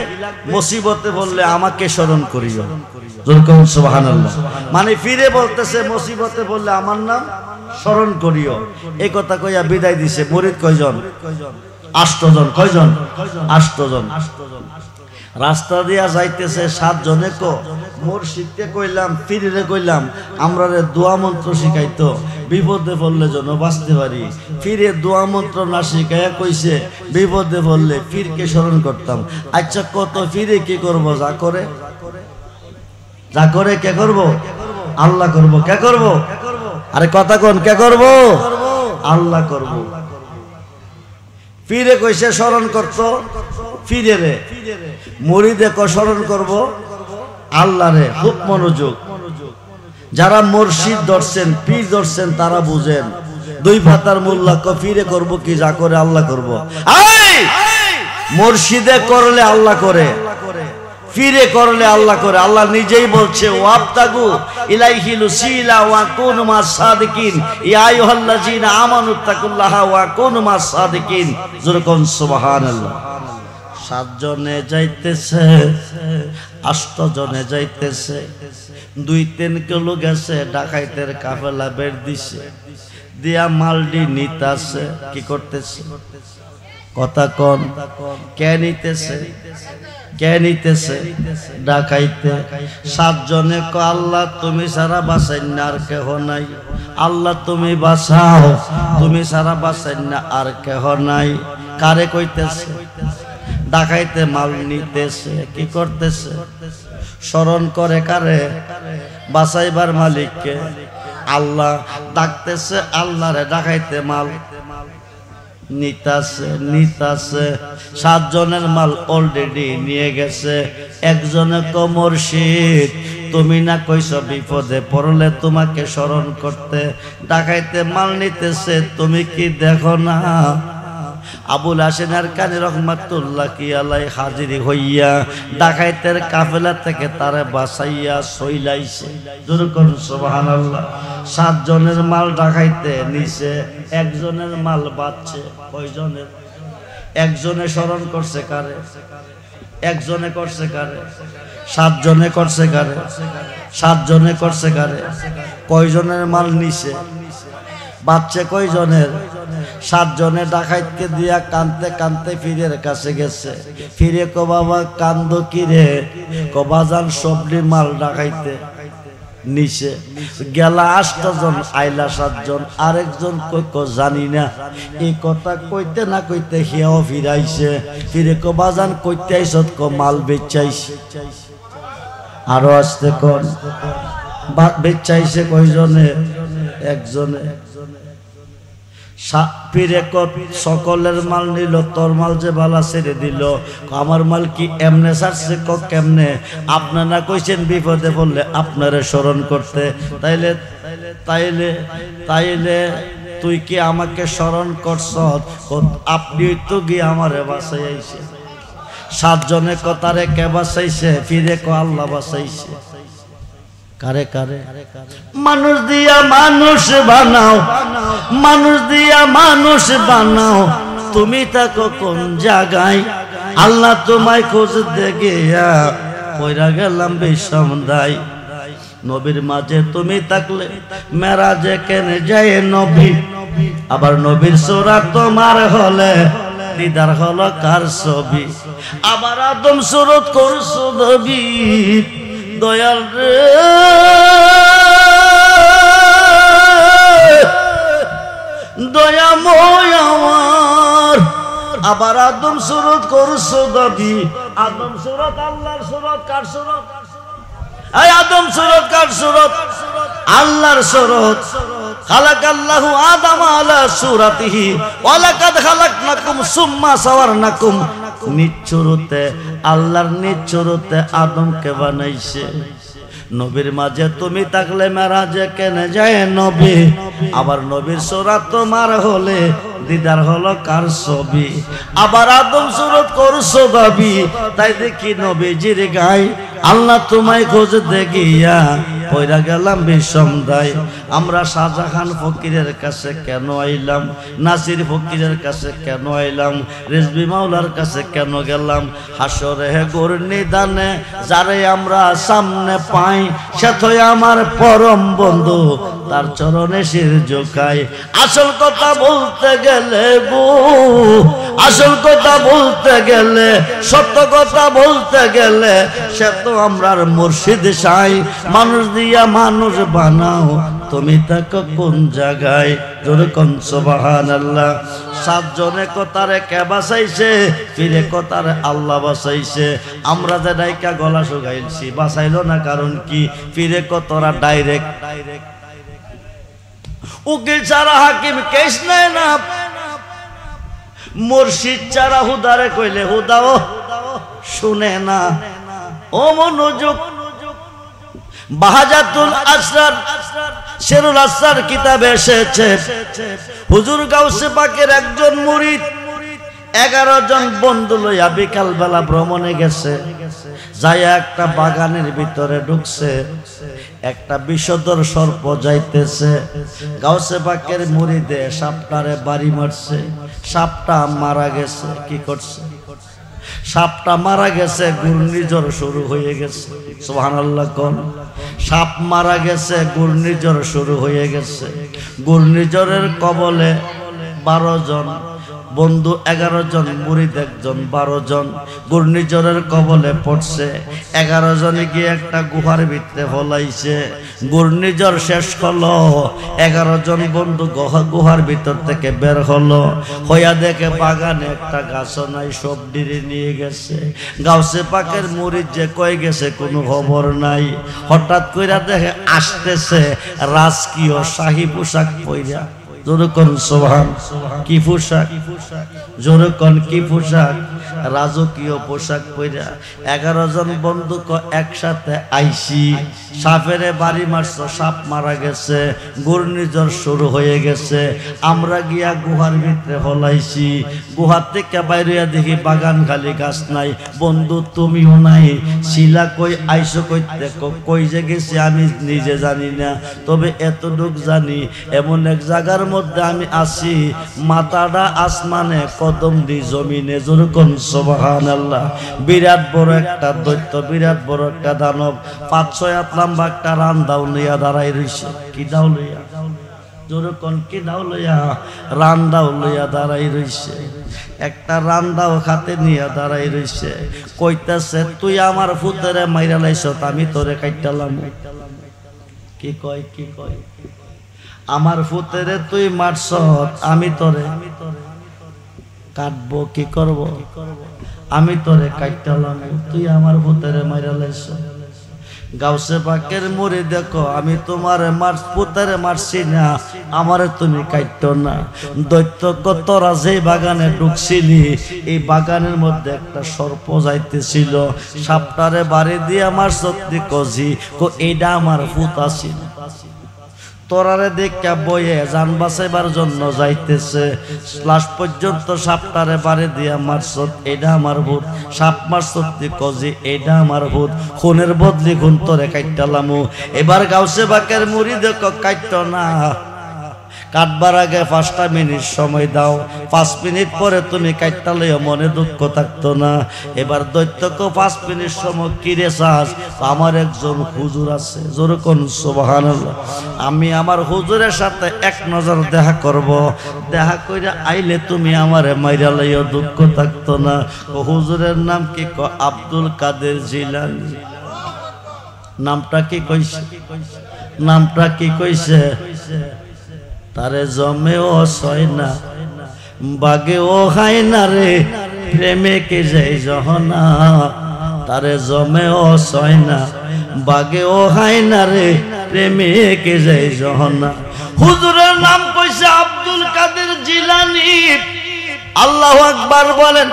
[SPEAKER 1] মুসিবতে বললে আমাকে স্মরণ করিও। সুবহানাল্লাহ। মানে ফিরে বলতেছে মুসিবতে বললে আমার নাম স্মরণ করিও। এই কথা কইয়া বিদায় দিছে। মুরিদ কয়জন? 8 জন। কয়জন? 8 জন। রাস্তা দিয়া যাইতেছে 7 জনে কো মুর্শিদকে কইলাম, ফিরে কইলাম আমরা রে দোয়া মন্ত্র শিখাইতো, বিপদে পড়লে যেন বাঁচতে পারি। ফিরে দোয়া মন্ত্র না শিখাইয়া কইছে বিপদে পড়লে পীরকে স্মরণ করতাম। আচ্ছা কত ফিরে কি করব? যা করে কে করব? আল্লাহ করব। কে করব? আরে কথা কোন? কে করব? আল্লাহ করব। ফিরে কইছে স্মরণ করত, ফিরে রে মুরিদে ক স্মরণ করব আল্লাহ রে। খুব মনোযোগ। যারা মুর্শিদ ধরছেন, পীর ধরছেন, তারা বুঝেন। 2 পাতার মোল্লা ক ফিরে করব কি? যা করে আল্লাহ করব। মুর্শিদে করলে আল্লাহ করে, ফিরে করলে আল্লাহ করে। আল্লাহ নিজেই বলছে ওয়াবতাগু ইলাইহিল উসিলা ওয়া কুনু মাস সাদিকিন, ইয়া আইয়ুহাল্লাযিনা আমানুত্তাকুল্লাহা ওয়া কুনু মাস সাদিকিন। যেরকম সুবহানাল্লাহ। 7 জনে যাইতেছে, 8 জনে যাইতেছে, 2-3 কিলো গেছে, ডাকাইতের কাফেলা বের দিছে, দিয়া মালডি নিতাছে। কি করতেছে? কথা কোন? কে নিতেছে? কে নিতেছে? ডাকাইতে। 7 জনে কো আল্লাহ তুমি সারা বাঁচাইন না আর কেহ নাই। আল্লাহ তুমি বাঁচাও, তুমি সারা বাঁচাইন না আর কেহ নাই। কারে কইতেছে? ডাকাইতে মাল নিতেছে। কি করতেছে? স্মরণ করে কারে? বাঁচাইবার মালিককে। আল্লাহ ডাকতেছে আল্লাহরে। ডাকাইতে মাল নিতাছে। 7 জনের মাল অলরেডি নিয়ে গেছে। একজনে কো মুর্শিদ তুমি না কইছ বিপদে পড়লে তোমাকে স্মরণ করতে, ডাকাইতে মাল নিতেছে, তুমি কি দেখো না? আবুল হাসেন এরকানি রহমাতুল্লাহ কি আলাই হাজিরি হইয়া ডাকাইতের কাফেলা থেকে তারে বাঁচাইয়া সইলাইছে। যেরকম সুবহানাল্লাহ। 7 জনের মাল ডাকাইতে নিছে, একজনের মাল বাঁচছে। কয়জনের? একজনে স্মরণ করছে কারে? একজনে করছে কারে? 7 জনে করছে কারে? 7 জনে করছে কারে? কয়জনের মাল নিছে? বাচ্চা কয়জনের? 7 জনে ডাকাইতকে দিয়া কানতে কানতে ফিরের কাছে গেছে। ফিরে কো বাবা কান্দো কি রে? কো বাজান সবলি মাল ডাকাইতে নিছে। গেলা 8 জন, আইলা 7 জন। আরেকজন কই কো জানি না। এই কথা কইতে না কইতে হিয়াও ফিরাইছে। ফিরে কো বাজান কইতে আইছত? কো মাল বেচাইছে। আরো আসতে কোন? বেচাইছে কয়জনে? একজনে। পীরে সকলের মাল নিল, তোর মাল যে বালা ছেড়ে দিল। আমার মাল কি এমনে ছাড়ছে? ক কেমনে? আপনারা কইছেন বিপদে পড়লে আপনারে স্মরণ করতে, তাইলে তাইলে তাইলে তুই কি আমাকে স্মরণ করছ? আপনি তো গিয়ে আমারে বাঁচাই আইছে। সাতজনে কথারে কে বাঁচাইছে? ফিরে কো আল্লাহ বাঁচাইছে। কারে কারে? মানুষ দিয়া মানুষ বানাও, মানুষ দিয়া মানুষ বানাও, তুমি থাকো কোন জায়গায়? আল্লাহ তোমায় খুঁজতে গিয়া পয়রা গেলাম বিষম দায়। নবীর মাঝে তুমি থাকলে মেরাজে কেনে যায় নবী, আবার নবীর সুরাত তোমার হলে দিদার হলো কার ছবি? আবার আদম সুরত করছো নবী, দয়াল রে দয়াময় আমার। আবার আদম সুরত করছো নবী, আদম সুরত আল্লাহর সুরত, কার সুরত? এই আদম সুরত কার সুরত? আল্লাহর সুরত। খালাকাল্লাহু আদম আলা সুরাতিহি ওয়া লাকাদ খালাকনাকুম সুম্মা সাওয়ারনাকুম। নিচুরতে আল্লাহর নিচুরতে আদমকে বানাইছে। নবীর মাঝে তুমি থাকলে মেরাজে কেনে যায় নবী, আবার নবীর সুরাত তোমার হলে দিদার হলো কার ছবি? আবার আদম সুরত করছো দাবি, তাই দেখি নবীজির গায় আল্লাহ তোমায় খোঁজতে গিয়া পয়রা গেলাম বিষম দায়। আমরা শাহজাহান ফকিরের কাছে কেন আইলাম? নাসির ফকিরের কাছে কেন আইলাম? রিজভী মাওলার কাছে কেন গেলাম? হাসরে গোর নিদানে যারে আমরা সামনে পাই, সে তো আমার পরম বন্ধু, তার চরণে শির ঝুঁকাই। আসল কথা বলতে গেলে গো, আসল কথা বলতে গেলে, সত্য কথা বলতে গেলে, সে তো আমরার মুর্শিদ সাই। মানুষ দিয়া মানুষ বানাও, তুমি থাকো কোন জায়গায়? জোরে কোন সুবহানাল্লাহ। সাতজনে কথারে কে বাঁচাইছে? ফিরে কথারে আল্লাহ বাঁচাইছে। আমরা যে ডাইকা গলা শুকাইছি, বাঁচাইলো না কারণ কি? ফিরে কতরা ডাইরেক্ট। উকিল ছাড়া হাকিম কেস নেয় না, মুর্শিদ ছাড়া হুদারে কইলে হুদাও শুনে না। ও মনোযোগ, বাহাজাতুল আসরার শেরুল আসরার কিতাবে এসেছে, হুজুর গাউসে পাকের একজন মুরিদ 11 জন বন্ধু লইয়া বিকাল বেলা ভ্রমণে গেছে। যাইয়া একটা বাগানের ভিতরে ঢুকছে, একটা বিষধর সর্প যাইতেছে। গাউসে পাকের মুরিদে সাপটারে বাড়ি মারছে, সাপটা মারা গেছে। কি করছে? সাপটা মারা গেছে, ঘূর্ণিঝড় শুরু হয়ে গেছে। সুবহানাল্লাহ কোন? সাপ মারা গেছে, ঘূর্ণিঝড় শুরু হয়ে গেছে। ঘূর্ণিঝড়ের কবলে 12 জন বন্ধু, 11 জন মুরিদ, একজন 12 জন ঘূর্ণিঝড়ের কবলে পড়ছে। 11 জনে গিয়ে একটা গুহার ভিতরে ফলাইছে। ঘূর্ণিঝড় শেষ হলো, 11 জন বন্ধু গুহার ভিতর থেকে বের হলো। হইয়া দেখে বাগানে একটা গাছ নাই, সব ডিরে নিয়ে গেছে। গাউসে পাকের মুরিদ যে কই গেছে কোনো খবর নাই। হঠাৎ কইরা দেখে আসতেছে রাজকীয় শাহী পোশাক পইরা। জোরে কোন সুবহান। কি পোশাক? জোরে কোন কি পোশাক? রাজকীয় পোশাক পইরা 11 জন বন্ধু একসাথে আইসি। সাপেরে বাড়ি মারছ, সাপ মারা গেছে, ঘূর্ণিঝড় শুরু হয়ে গেছে। আমরা গিয়া গুহার ভিতরে হলাইছি। গুহার থেকে বাইরে দেখি বাগান খালি, গাছ নাই। বন্ধু তুমিও নাই। শিলা কই আইসো কইতে? কই যে গেছি আমি নিজে জানি না, তবে এতটুক জানি এমন এক জায়গার মধ্যে আমি আছি, মাথাটা আসমানে, কদম দি জমিনে। জোরে কোন সুবহানাল্লাহ। বিরাট বড় একটা দৈত্য, বিরাট বড় একটা দানব, 5-6 হাত লম্বা একটা রান্দাও লইয়া দাঁড়াই রইছে। কি দাও লইয়া? জোরে কোন কি দাও লইয়া? রান্দাও লইয়া দাঁড়াই রইছে। একটা রান্দাও হাতে নিয়ে দাঁড়াই রইছে। কইতাছে তুই আমার ফুতেরে মাইরা লাইছ, আমি তোরে কাইটালাম। কি কয়? কি কয়? আমার ফুতেরে তুই মারছ, আমি তোরে কাটবো। কি করব? আমি তোরে কাটলাম, তুই আমার ফুতেরে মাইরা লাইছ। গাউসে পাকের মুরিদ দেখো, আমি তোমার পুতেরে মারছি না, আমারে তুমি কাটতো না। দৈত্য তোরা যে বাগানে ঢুকছিলি, এই বাগানের মধ্যে একটা সর্প যাইতেছিল, সাপটারে বাড়ি দিয়ে আমার সত্যি কজি এইটা আমার ফুত আছিল। তোরারে দেখা বয়ে জান বাঁচাইবার জন্য যাইতেছে, লাস্ট পর্যন্ত সাপটারে বাড়ি দিয়া মারছত, এটা আমার ভূত। সাপ মারছত কজি, এটা আমার ভূত। খুনের বদলি খুন তোরে কাইটালামু। এবার গাউসে বাকের মুড়ি দেখো কাইট না, কাটবার আগে 5টা মিনিট সময় দাও, 5 মিনিট পরে তুমি কাটটা লইয়া মনে দুঃখ থাকতো না। এবার দৈত্যকে 5 মিনিট সময় কিরে চাস, আমার একজন হুজুর আছে, জোরে কোন সুবহানাল্লাহ। আমি আমার হুজুরের সাথে এক নজর দেখা করব, দেখা কইরা আইলে তুমি আমারে মাইরা লইয়া দুঃখ থাকতো না। হুজুরের নাম কি? আব্দুল কাদের জিলানী। নামটা কি কইছে? নামটা কি কইছে? তারে জমেও সয় না, বাগেও খায় না রে, প্রেমে কে যাই জহনা। তারে জমেও সয় না, বাগেও খায় না রে, প্রেমে কে যাই জহনা। হুজুরের নাম কইছে আব্দুল কাদের জিলানী। আল্লাহু আকবার বলেন।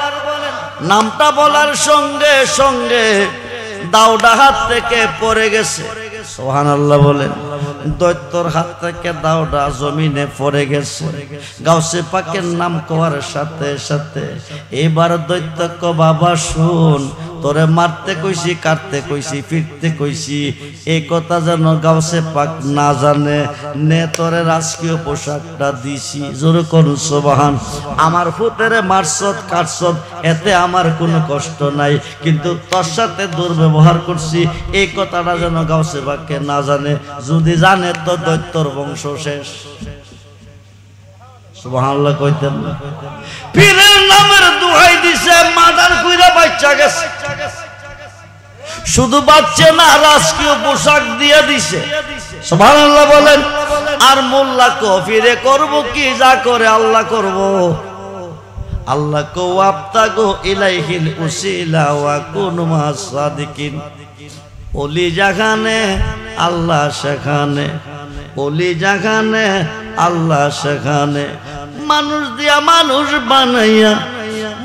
[SPEAKER 1] নামটা বলার সঙ্গে সঙ্গে দাউডা হাত থেকে পড়ে গেছে, সুবহানাল্লাহ বলেন। দৈত্যর হাত থেকে দাউডা জমিনে পড়ে গেছে। গাউসে পাকের নাম কোয়ার সাথে সাথে এবার দৈত্য কো বাবা শুন, তোরে মারতে কইছি, কাটতে কইছি, ফিরতে কইছি, এই কথা যেন গাউসে পাক না জানে, নে তোরে রাজকীয় পোশাকটা দিছি। জোরে করুন সুবহান। আমার ফুতেরে মারছত কাটছত, এতে আমার কোনো কষ্ট নাই, কিন্তু তোর সাথে দুর্ব্যবহার করছি, এই কথাটা যেন গাউসে পাককে না জানে। যদি জানে তো দৈত্যর বংশ শেষ। সুবহানাল্লাহ কইতেন না? পীরের নামের দোহাই দিছে, মাদার কইরা বাচ্চা গেছে। শুধু বাচ্চা না, রাজকীয় পোশাক দিয়ে দিছে। সুবহানাল্লাহ বলেন। আর মোল্লা কফিরে করব কি? যা করে আল্লাহ করব। আল্লাহ কো ওয়াবতাগু ইলাইহিল উসিলা ওয়া কুনু মাস সাদিকিন। ওলি যেখানে আল্লাহ সেখানে, ওলি যেখানে আল্লাহ সেখানে। মানুষ দিয়া মানুষ বানাইয়া,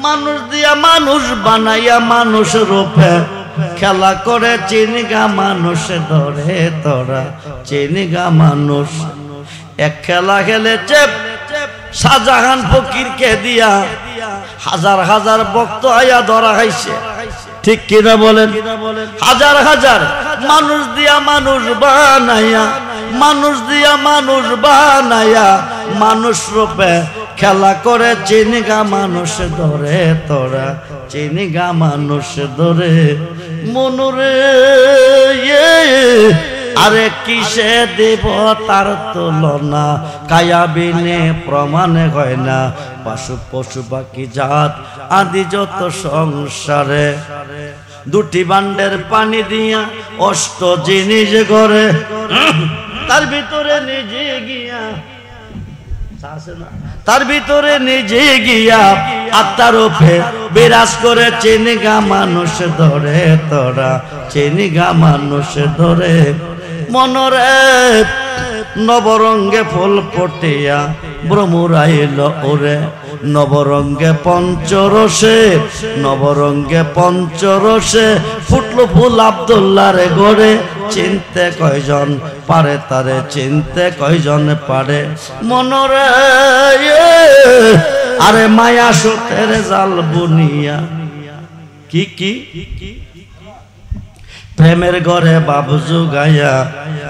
[SPEAKER 1] মানুষ দিয়া মানুষ বানাইয়া, মানুষ রূপে খেলা করে চিনিগা মানুষ ধরে তোরা, চিনিগা মানুষ। এক খেলা খেলেছে শাহজাহান ফকিরকে দিয়া, হাজার হাজার ভক্ত আয়া ধরা খাইছে। ঠিক কিনা বলেন? হাজার হাজার মানুষ দিয়া মানুষ বানাইয়া, মানুষ দিয়া মানুষ বানাইয়া, মানুষ রূপে খেলা করে চিনিগা মানুষ ধরে তোরা, চিনিগা মানুষ ধরে। মনুরে আরে কিসে দেব তার তুলনা, কায়াবিনে প্রমাণে হয় না। পশু পশু পাখি জাত আদি যত সংসারে, দুটি বান্ডের পানি দিয়া অষ্ট জিনিস গড়ে, তার ভিতরে নিজে গিয়া, তার ভিতরে নিজে গিয়া আত্মার উপরে বিরাজ করে চিনিগা মানুষ ধরে তোরা, চিনিগা মানুষ ধরে। মনরে নবরঙ্গে ফুল পটিয়া ভ্রমরাইল ওরে, নবরঙ্গে পঞ্চরসে, নবরঙ্গে পঞ্চরসে ফুটলো ফুল আব্দুল্লাহর গড়ে। চিনতে কয়জন পারে তারে, চিনতে কয়জন পারে। মনরে আরে মায়া সুতের জাল বুনিয়া, কি কি প্রেমের ঘরে বাপ জুগাইয়া,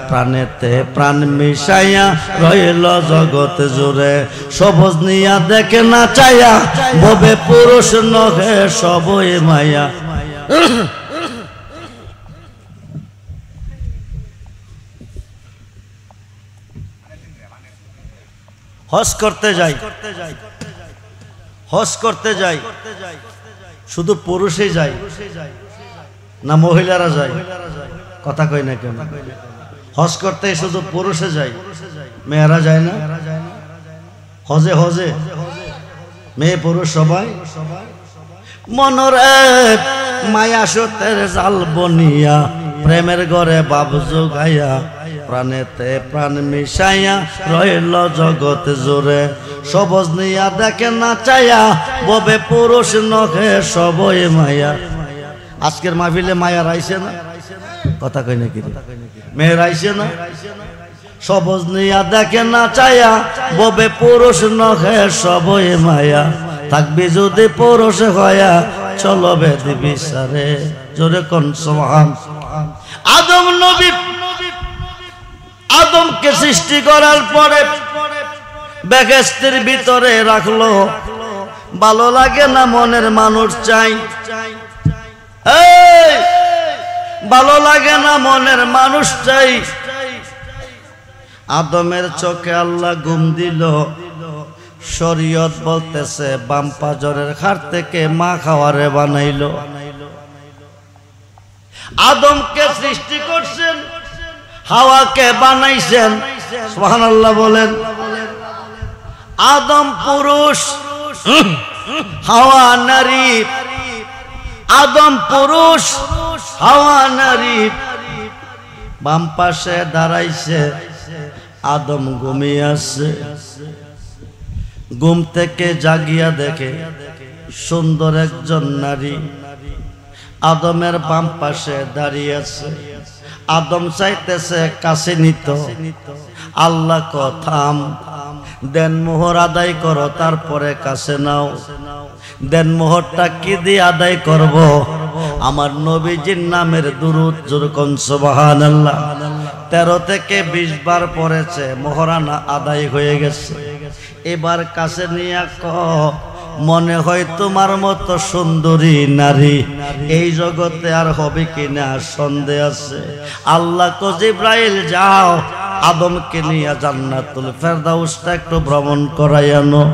[SPEAKER 1] প্রাণেতে প্রাণ মিশাইয়া রইল জগৎ জুড়ে। সবজ নিয়া দেখে না চাইয়া, ববে পুরুষ নহে সবই মায়া। হজ করতে যাই, হজ করতে যাই, শুধু পুরুষই যায় না মহিলারা যায়? কথা কই না কেন? হজ করতে শুধু পুরুষে যায়, মেয়েরা যায় না? হজে হজে মেয়ে পুরুষ সবাই। মনরে মায়া সুতের জাল বনিয়া, প্রেমের ঘরে বাপ জোগাইয়া, প্রাণেতে প্রাণ মিশাইয়া রইল জগৎ জোরে। সবজ নিয়া দেখে না চাইয়া, ববে পুরুষ নহে সবই মায়া। আজকের মাহফিলে মায়া রাইছে না? কথা কই নাকি? মেয়ের আইছে না? সবজ নিয়া দেখে না চায়া ববে পুরুষ নহে সবই মায়া থাকবি যদি পুরুষ হয়া চলবে বিচারে জোরে কোন সুবহান। আদম নবী আদমকে সৃষ্টি করার পরে বেহেশতের ভিতরে রাখলো, ভালো লাগে না মনের মানুষ চাই, এই ভালো লাগে না মনের মানুষ চাই। আদমের চোখে আল্লাহ ঘুম দিল, শরীয়ত বলতেছে বাম পাজরের খাট থেকে মা খাওয়ারে বানাইলো। আদমকে সৃষ্টি করছেন, হাওয়াকে বানাইছেন, সুবহানাল্লাহ বলেন। আদম পুরুষ, হাওয়া নারী। আদম পুরুষ, হাওয়া নারী। বাম পাশে দাঁড়াইছে, আদম ঘুমিয়ে আছে। ঘুম থেকে জাগিয়া দেখে সুন্দর একজন নারী আদমের বাম পাশে দাঁড়িয়ে আছে। আদম চাইতেছে কাছে নিত, আল্লাহ থাম, দেন মোহর আদায় করো, তারপরে কাছে নাও। দেন মোহরটা কি দিয়ে আদায় করব? আমার নবীজির নামের দুরূদ যেরকম সুবহানাল্লাহ 13 থেকে 20 বার পড়েছে, মোহরানা আদায় হয়ে গেছে। এবার কাছে নিয়ে মনে হয় তোমার মতো সুন্দরী নারী এই জগতে আর হবে কিনা সন্দেহ আছে। আল্লাহ কো জিবরাইল যাও, আদমকে নিয়ে জান্নাতুল ফেরদাউসটা একটু ভ্রমণ করাই আনো।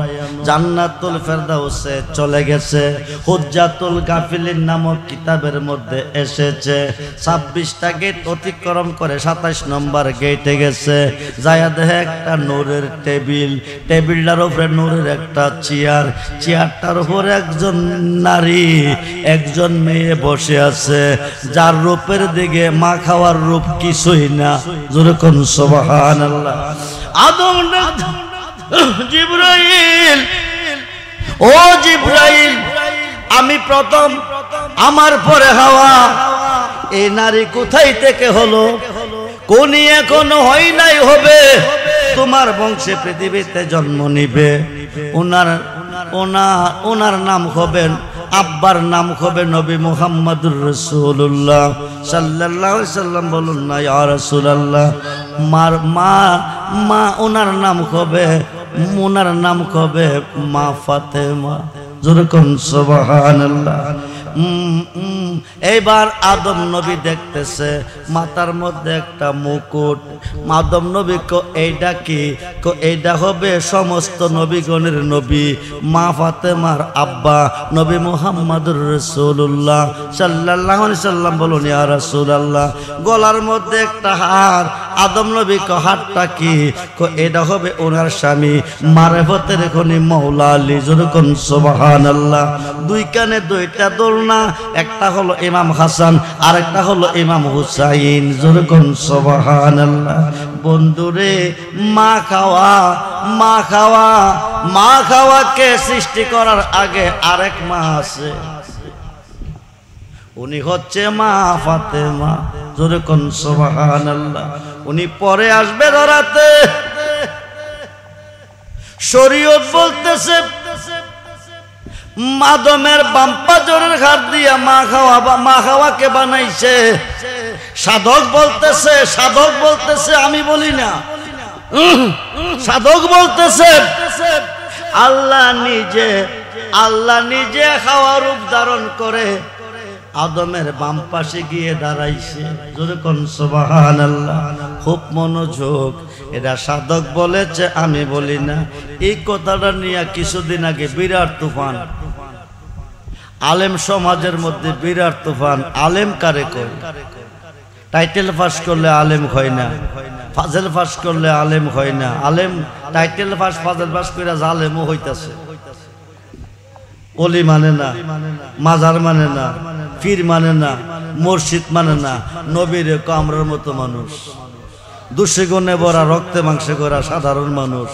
[SPEAKER 1] জান্নাতুল ফেরদাউসে চলে গেছে। হুজ্জাতুল গাফিলিন নামক কিতাবের মধ্যে এসেছে 26টা গেট অতিক্রম করে 27 নম্বর গেটে গেছে। যায়া দেখে একটা নূরের টেবিল, টেবিলটার উপরে নূরের একটা চেয়ার, চেয়ারটার উপরে একজন নারী, একজন মেয়ে বসে আছে, যার রূপের দিকে মা খাওয়ার রূপ কিছুই না। যেরকম সুবহানাল্লাহ। আদম জিবরাইল, ও জিবরাইল, আমি প্রথম, আমার পরে হাওয়া, এই নারী কোথায় থেকে হলো? কোন এখনো হয় নাই, হবে, তোমার বংশে পৃথিবীতে জন্ম নিবে। ওনার নাম হবেন, আব্বার নাম হবে নবী মুহাম্মদুর রাসূলুল্লাহ সাল্লাল্লাহু আলাইহি সাল্লাম। বলুন না ইয়া রাসূলুল্লাহ। মা ওনার নাম হবে মা ফাতেমা। যেরকম সুবহানাল্লাহ। এইবার আদম নবী দেখতেছে মাথার মধ্যে একটা মুকুট। আদম নবী এইটা কি? এইটা হবে সমস্ত নবীগণের নবী, মা ফাতেমার আব্বা নবী মুহাম্মদুর রাসূলুল্লাহ সাল্লাল্লাহু আলাইহি সাল্লাম। বলুন ইয়া রাসূলুল্লাহ। গলার মধ্যে একটা হার, আদম নবী হারটা কি? এটা হবে ওনার স্বামী মারেফতের খনি মাওলা আলী। যেরকম সুবহানাল্লাহ। দুই কানে দুইটা দোলনা, একটা হলো ইমাম হাসান আর একটা হলো ইমাম হুসাইন। যেরকম সুবহানাল্লাহ। বন্ধুরে, মা খাওয়াকে সৃষ্টি করার আগে আরেক মা আছে, উনি হচ্ছে মা ফাতেমা। যেরকম সুবহানাল্লাহ। উনি পরে আসবে ধরাতে। শরীয়ত বলতেছে আদমের বাম পাজরের ঘাট দিয়া মা খাওয়াকে বানাইছে। সাধক বলতেছে আমি বলি না, সাধক বলতেছে আল্লাহ নিজে খাওয়া রূপ ধারণ করে আদমের বাম পাশে গিয়ে দাঁড়াইছে। যেরকম সুবহানাল্লাহ। খুব মনোযোগ, এটা সাধক বলেছে, আমি বলি না। এই কথাটা নিয়ে কিছুদিন আগে বিরাট তুফান, আলেম সমাজের মধ্যে বিরাট তুফান। আলেম কারে কয়? টাইটেল পাস করলে আলেম হয় না, ফাজেল পাস করলে আলেম হয় না। আলেম টাইটেল পাস ফাজেল পাস করে জালেমও হইতাছে। অলি মানে না, মাজার মানে না, পীর মানে না, মসজিদ মানে না, নবীর কামরার মতো মানুষ, দুষে গুণে ভরা, রক্তে মাংসে করা সাধারণ মানুষ,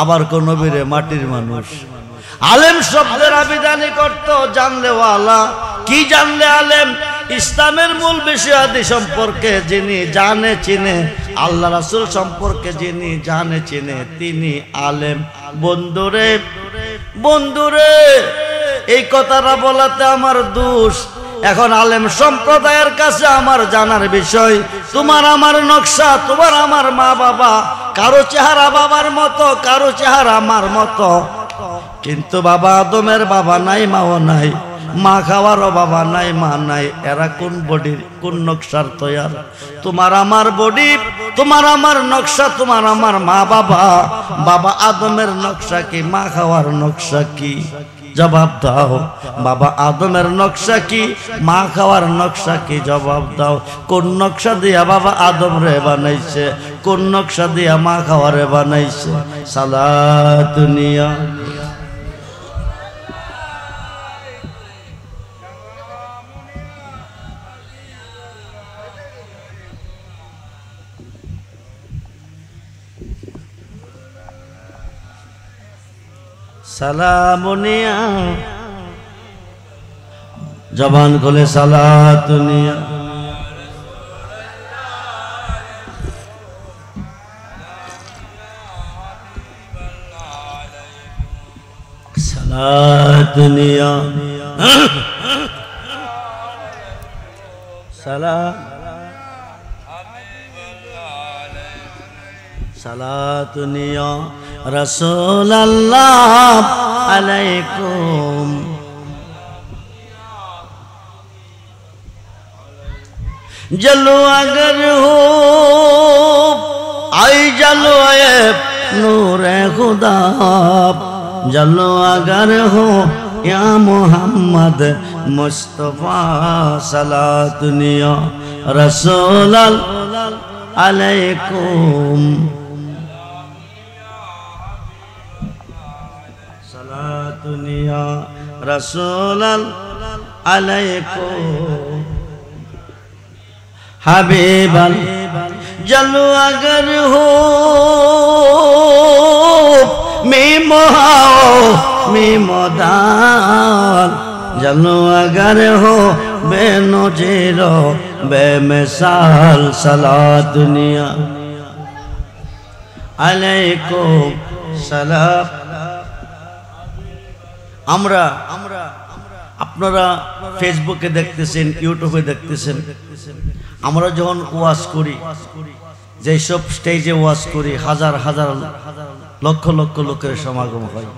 [SPEAKER 1] আবার কোন নবীরে মাটির মানুষ। আলেম শব্দের আবিধানিক অর্থ জানলে ওয়ালা। কি জানলে আলেম? ইসলামের মূল বিষয়াদি সম্পর্কে যিনি জানে চিনে আল্লাহ রাসূল সম্পর্কে যিনি জানে চেনে তিনি আলেম। বন্ধুরে বন্ধুরে এই কথাটা বলাতে আমার দোষ। এখন আলেম সম্প্রদায়ের কাছে আমার জানার বিষয়, তোমার আমার নকশা, তোমার আমার মা বাবা, কারো চেহারা বাবার মতো, কারো চেহারা আমার মতো, কিন্তু বাবা আদমের বাবা নাই, মাও নাই, মা খাওয়ারও বাবা নাই, মা নাই। এরা কোন বডির কোন নকশার তৈয়ার? তোমার আমার বডি, তোমার আমার নকশা, তোমার আমার মা বাবা। বাবা আদমের নকশা কি? মা খাওয়ার নকশা কি? জবাব দাও। বাবা আদমের নকশা কি? মা খাওয়ার নকশা কি? জবাব দাও। কোন নকশা দিয়া বাবা আদম রে বানাইছে? কোন নকশা দিয়া মা খাওয়ারে বানাইছে? সালাতুনিয়া সালামুনিয়া, জবান খুলে সালাতুনিয়া। সালাতুনিয়া সালাম সালাতুনিয়া রাসূলুল্লাহ আলাইকুম। जलो अगर हो आई जलो नूर खुदा, जलो अगर हो या मोहम्मद मुस्तफा सलातुनिया रसूल अलैकुम। सलातुनिया रसूल अलैकुम। हबीबल जलो अगर हो मीमो मीमोदान, जलो अगर हो बेनजीरो बेमिसाल सलातुनिया अलैकुम सलाम। আমরা আপনারা ফেসবুকে দেখতেছেন, ইউটিউবে দেখতেছেন, আমরা যখন ওয়াজ করি, যেসব স্টেজে ওয়াজ করি হাজার হাজার লক্ষ লক্ষ লোকের সমাগম হয়,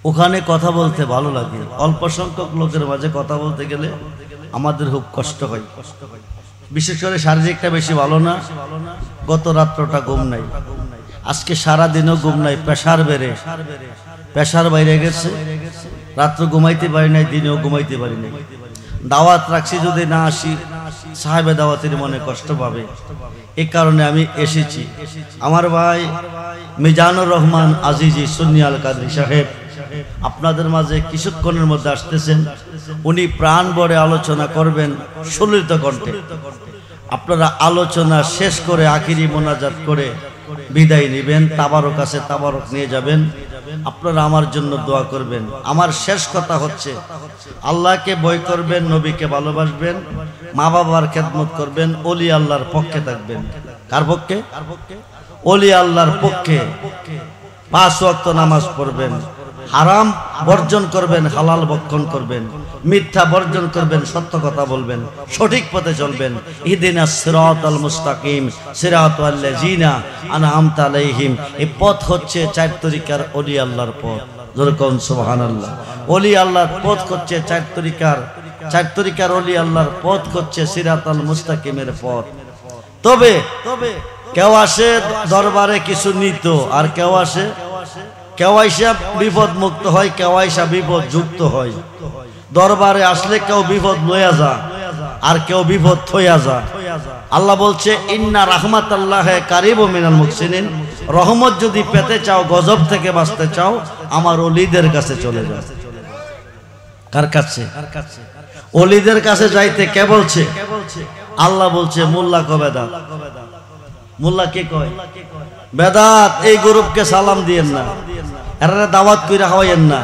[SPEAKER 1] ওখানে কথা বলতে ভালো লাগে। অল্প সংখ্যক লোকের মাঝে কথা বলতে গেলে আমাদের খুব কষ্ট হয়, বিশেষ করে শারীরিকটা বেশি ভালো না। গত রাত্রটা ঘুম নাই, আজকে সারা দিনও ঘুম নাই, প্রেশার বাইরে গেছে, রাত্র ঘুমাইতে পারি নাই, দিনেও ঘুমাইতে পারি নাই। দাওয়াত রাখছি, যদি না আসি সাহেবে দাওয়াতের মনে কষ্ট পাবে, এই কারণে আমি এসেছি। আমার ভাই মিজানুর রহমান আজিজি সুন্নি আল কাদরি সাহেব আপনাদের মাঝে কিছুক্ষণের মধ্যে আসতেছেন। উনি প্রাণ ভরে আলোচনা করবেন সুললিত কণ্ঠে। আপনারা আলোচনা শেষ করে আখিরি মোনাজাত করে বিদায় নেবেন, তাবারক আছে তাবারক নিয়ে যাবেন। আপনারা আমার জন্য দোয়া করবেন। আমার শেষ কথা হচ্ছে, আল্লাহকে ভয় করবেন, নবীকে ভালোবাসবেন, মা বাবার খেদমত করবেন, ওলি আল্লাহর পক্ষে থাকবেন। কার পক্ষে? ওলি আল্লাহর পক্ষে। 5 ওয়াক্ত নামাজ পড়বেন, হারাম বর্জন করবেন, হালাল ভক্ষণ করবেন, মিথ্যা বর্জন করবেন, সত্য কথা বলবেন, সঠিক পথে চলবেন। ইহদিনাস সিরাতাল মুস্তাকিম সিরাতাল লাযিনা আনআমতা আলাইহিম। এই পথ হচ্ছে 4 তরিকার ওলি আল্লাহর পথ। যেরকম সুবহানাল্লাহ, ওলি আল্লাহর পথ হচ্ছে 4 তরিকার ওলি আল্লাহর পথ হচ্ছে সিরাতাল মুস্তাকিমের পথ। তবে কেউ আসে দরবারে কিছু নিত, আর কেউ আসে বিপদ মুক্ত হয়, কেউ আইসা বিপদ যুক্ত হয়। দরবারে আসলে কেউ বিপদ লইয়া যা, আর কেউ বিপদ থইয়া যা। আল্লাহ বলছে ইন্না রাহমাতাল্লাহি কারিবুম মিনাল মুহসিনিন। রহমত যদি পেতে চাও, গজব থেকে বাঁচতে চাও, আমার ওলিদের কাছে চলে যাও। কার কাছে? ওলিদের কাছে যাইতে কে বলছে? আল্লাহ বলছে মোল্লা কো বেদাত। মোল্লা কে কয়? বেদাত। এই গ্রুপকে সালাম দিয়েন না, এরা দাওয়াত কইরা খাওয়াইয়েন না,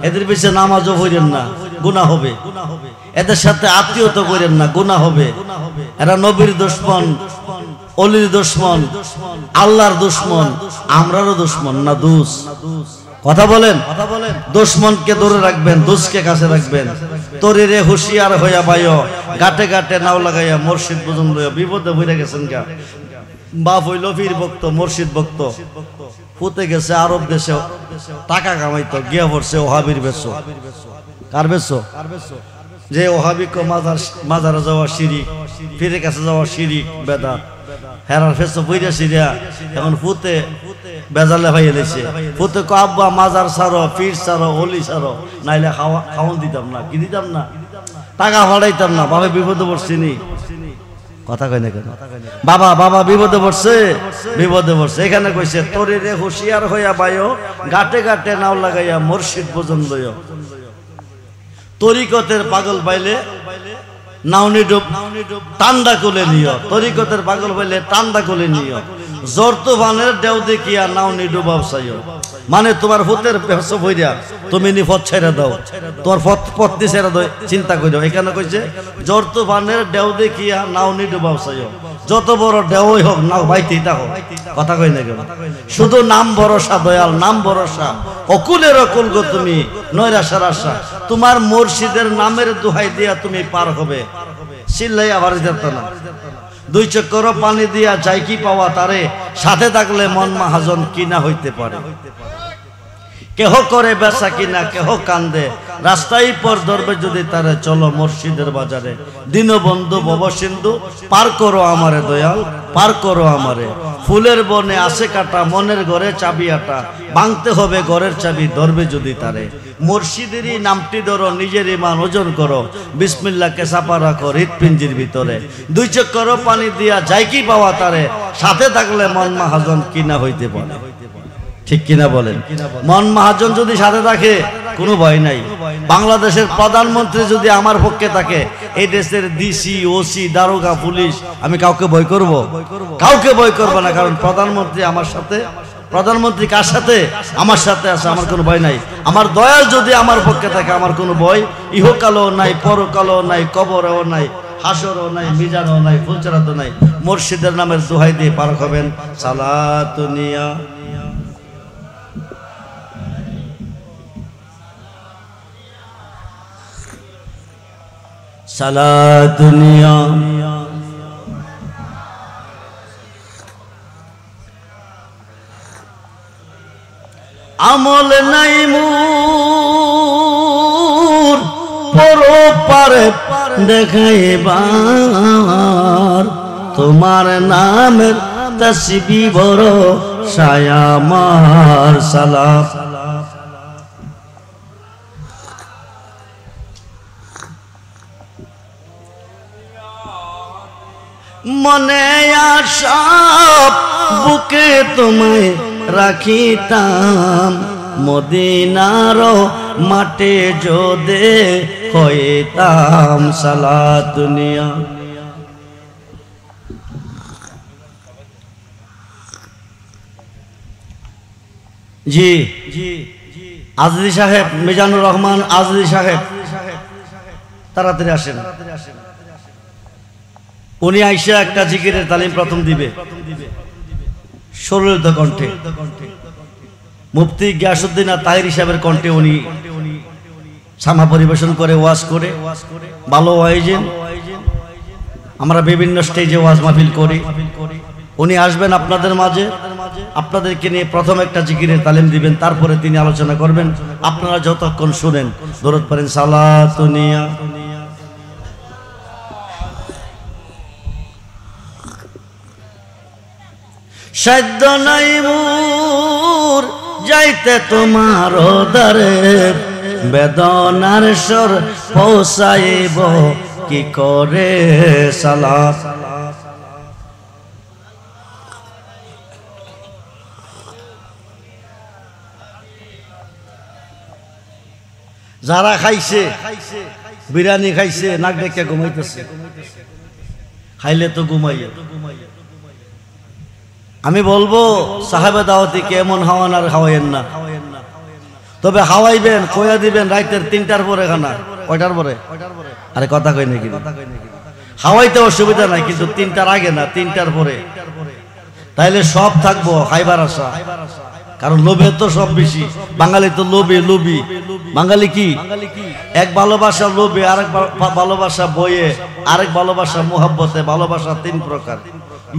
[SPEAKER 1] এদের পিছে নামাজও পড়েন না, গুনাহ হবে। এদের সাথে আত্মীয়তা করেন না, গুনাহ হবে। এরা নবীর দুশমন, অলির দুশমন, আল্লাহর দুশমন, আমরারও দুশমন না দুস? কথা বলেন। দুশমনকে দূরে রাখবেন, দুসকে কাছে রাখবেন। তরিরে হুঁশিয়ার হইয়া বাইও, গাটে গাটে নাও লাগাইয়া মুর্শিদ বুঝুন লইয়া। বিপদে ভরে গেছেন গা। বাপ হইল পীর ভক্ত, মুর্শিদ ভক্ত, ফুতে গেছে আরব দেশে টাকা কামাইতো, গিয়া পড়ছে ওহাবির বেশো। কার বেশো? যে ওহাবি মাজারে যাওয়া শিরিক, পীরের কাছে যাওয়া শিরিক বেদাত, হেরার ফেসো বইরা সিরিয়া এখন ফুতে বেজালে ভাইয়ে দিছে। ফুতে কো আব্বা মাজার ছাড়ো, পীর ছাড়ো, অলি ছাড়ো, নাইলে খাওয়ান দিতাম না। কি দিতাম না? টাকা ফাড়াইতাম না। বাবা বিপদে পড়ছি নি, কথা কয় না কেন? বাবা বাবা বিপদে পড়ছে, বিপদে পড়ছে। এখানে কইছে তরিরে হুঁশিয়ার হইয়া বাইও, গাটে গাটে নাও লাগাইয়া মুর্শিদ ভজন লইও। তরিকতের পাগল পাইলে নাউনি ডুব টান্ডা কোলে নিও। তরিকতের পাগল পাইলে টান্ডা কোলে নিও। জোর তুফানের দেও দেখিয়া নাউনি ডুবাও চাইও। মানে তোমার ফুতের ব্যবসা বইরা তুমি নি পথ ছেড়ে দাও, তোমার পত্নী ছেড়ে দাও, চিন্তা করিও। এখানে কইছে জোর তুফানের দেও দেখিয়া নাউনি ডুবাও চাইও। যত বড় দেওই হোক নাও বাইতেই থাকো। কথা কই না কেন? শুধু নাম ভরসা দয়াল, নাম ভরসা। অকুলের অকুল গো তুমি, নৈরাশার আশা। তোমার মুর্শিদের নামের দোহাই দিয়া তুমি পার হবে। চিল্লাই আবার যেত না। দুই চক্কর পানি দিয়া যাই কি পাওয়া তারে, সাথে থাকলে মন মাহাজন কিনা হইতে পারে। কেহ করে বেচা কিনা, কেহ কান্দে, রাস্তায় পর ধরবে যদি তারে, চলো মুর্শিদের বাজারে। দীনবন্ধু ভবসিন্ধু পার করো আমারে দয়াল, পার করো আমারে। ফুলের বনে আছে কাটা, মনের ঘরে চাবি আটা, ভাঙতে হবে ঘরের চাবি, ধরবে যদি তারে। মুর্শিদেরই নামটি ধরো, নিজের ইমান ওজন করো, বিসমিল্লাহকে চাপা রাখো হৃৎপিঞ্জির ভিতরে। দুই চক্কর পানি দিয়া যাই কি পাওয়া তারে, সাথে থাকলে মন মাহাজন কিনা হইতে পারে। ঠিক কিনা বলেন? মন মাহাজন যদি সাথে থাকে কোনো ভয় নাই। বাংলাদেশের প্রধানমন্ত্রী যদি আমার পক্ষে থাকে, এই দেশের ডিসি, ওসি, দারোগা, পুলিশ, আমি কাউকে ভয় করব? কাউকে ভয় করব না। কারণ প্রধানমন্ত্রী আমার সাথে। প্রধানমন্ত্রী কার সাথে? আমার সাথে আছে। আমার কোনো ভয় নাই। আমার দয়াল যদি আমার পক্ষে থাকে, আমার কোনো ভয় ইহকালও নাই, পরকালও নাই, কবরও নাই, হাসরও নাই, মিজানও নাই, ফুলচরাতও নাই। মুর্শিদের নামের দোহাই দিয়ে পার হবেন। সালাতুনিয়া সালাতুনিয়া আমল নাই মুর পরো পারে দেখাইবার, তোমার নামের তসবিহ বড় সায়ামার। সালাম মনে আশা বুকে তোমায় রাখিতাম, মদিনার মাঠে যোদে হইতাম। সালাতুনিয়া জি আজলি সাহেব, মিজানুর রহমান আজলি সাহেব, তাড়াতাড়ি আসেন। উনি আইসা একটা জিকিরের তালিম প্রথম দিবে সরলিত কণ্ঠে। মুফতি গিয়াসউদ্দিন আর তাহির সাহেবের কণ্ঠে উনি সামা পরিবেশন করে, ওয়াজ করে। ভালো আয়োজন। আমরা বিভিন্ন স্টেজে ওয়াজ মাহফিল করি। উনি আসবেন আপনাদের মাঝে, আপনাদেরকে নিয়ে প্রথম একটা জিকিরের তালিম দিবেন, তারপরে তিনি আলোচনা করবেন। আপনারা যতক্ষণ শুনেন দরুদ পড়েন। সালাতুনিয়া সাধ্য নাই মোর যাইতে তোমার দ্বারে, বেদনার স্বর পৌঁছাইব কি করে। সালাত যারা খাইছে, বিরিয়ানি খাইছে, নাক ডেকে ঘুমাইতেছে, খাইলে তো ঘুমাইয়ে। আমি বলবো সাহেবে দাওয়াতি কেমন হাওয়ান আর খাওয়াইয়েন না, তবে হাওয়াইবেন, কইয়া দিবেন রাইতের 3টার পরে খানা। কয়টার পরে? আরে কথা কই নাকি? হাওয়াইতে অসুবিধা নাই, কিন্তু 3টার আগে না, 3টার পরে। তাইলে সব থাকবো খাইবার আশা, কারণ লোভে তো সব বেশি। বাঙালি তো লোভে লোভী। বাঙালি কি এক ভালোবাসা লোভে, আরেক ভালোবাসা বইয়ে, আরেক ভালোবাসা মোহাব্বতে। ভালোবাসা তিন প্রকার,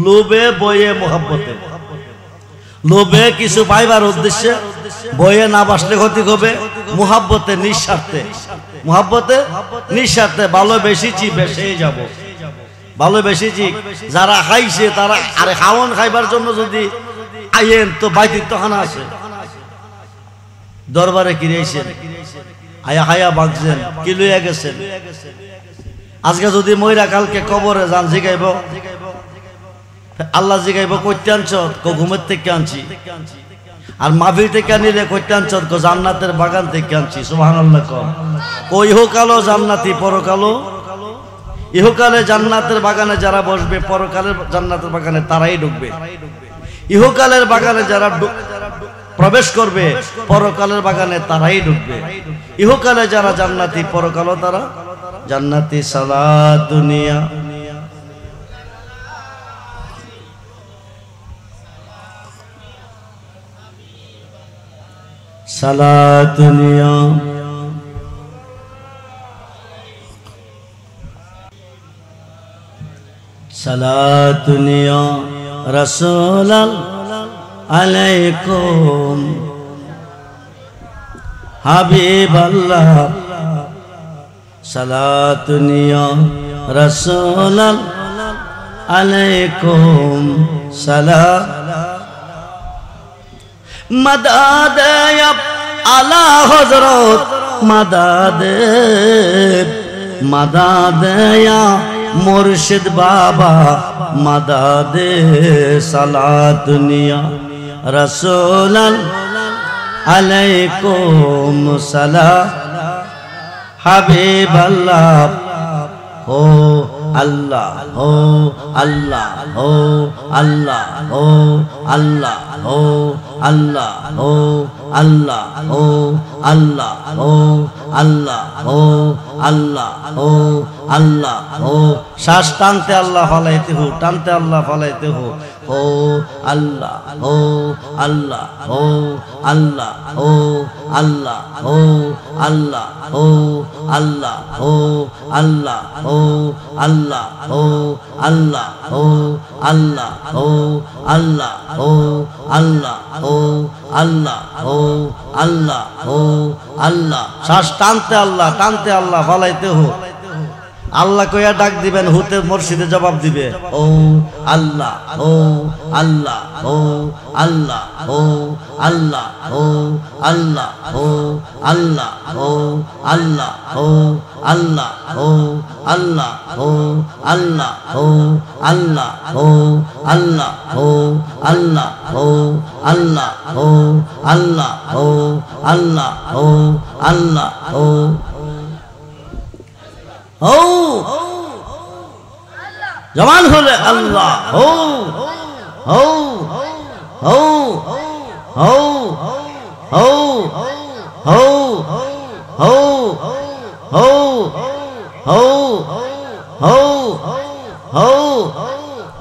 [SPEAKER 1] লোভে, বইয়ে, মোহাব্বতে। লোভে কিছু পাইবার উদ্দেশ্যে, বইয়ে না বাসলে ক্ষতি হবে, মোহাব্বতে নিঃস্বার্থে। মোহাব্বতে নিঃস্বার্থে ভালোবেসেছি বেসে যাব, ভালোবেসেছি। যারা খাইছে তারা আরে খাওয়ান খাইবার জন্য যদি আইয়েন তো বাইতির তখানা আছে, দরবারে কিনেছেন, আয়া হায়া বাঁধছেন, কি লইয়া গেছেন। আজকে যদি মইরা কালকে কবরে যান, জিগাইব আল্লাহ, জিগাইব কইতে আনছ, ঘুমের থেকে আনছি। আর মাহফিল থেকে আনিলে কইতে আনছ, জান্নাতের বাগান থেকে আনছি। সুবহানাল্লাহ। ইহকালও জান্নাতি, পরকালও। ইহকালে জান্নাতের বাগানে যারা বসবে, পরকালের জান্নাতের বাগানে তারাই ঢুকবে। ইহকালের বাগানে যারা প্রবেশ করবে, পরকালের বাগানে তারাই ঢুকবে। ইহকালে যারা জান্নাতি, পরকালও তারা জান্নাতি। সালাত দুনিয়া সালাত দুনিয়া সালাত দুনিয়া রাসূল আলাইকুম হাবিবাল্লাহ। সালাত দুনিয়া রাসূল আলাইকুম সালাম। मदद आला हजरत मदद मदद या मुर्शिद बाबा मदद। सलात दुनिया रसूल अलैकुम सलाम हबीब अल्लाह। हो अल्लाह हो अल्लाह हो अल्लाह हो अल्लाह हो अल्लाह हो अल्लाह हो अल्लाह हो अल्लाह हो अल्लाह हो अल्लाह हो। श्वास टानते अल्लाह फलाइते हो, टानते अल्लाह फलाइते हो। हो अल्लाह हो अल्लाह हो अल्लाह हो अल्लाह हो अल्लाह हो अल्लाह हो अल्लाह हो अल्लाह हो अल्लाह हो अल्लाह हो अल्लाह हो अल्लाह हो अल्लाह हो अल्लाह हो अल्लाह। श्वास टानते अल्लाह फलाइते हो। আল্লাহ কইয়া ডাক দিবেন, হুতে মুর্শিদে জবাব দিবে ও আল্লাহ ও আল্লাহ ও আল্লাহ ও আল্লাহ ও আল্লাহ ও আল্লাহ ও আল্লাহ ও আল্লাহ ও আল্লাহ ও আল্লাহ ও আল্লাহ ও আল্লাহ ও আল্লাহ ও আল্লাহ ও আল্লাহ ও আল্লাহ ও আল্লাহ ও हो जवान होले अल्लाह हो हो हो हो हो हो हो हो हो हो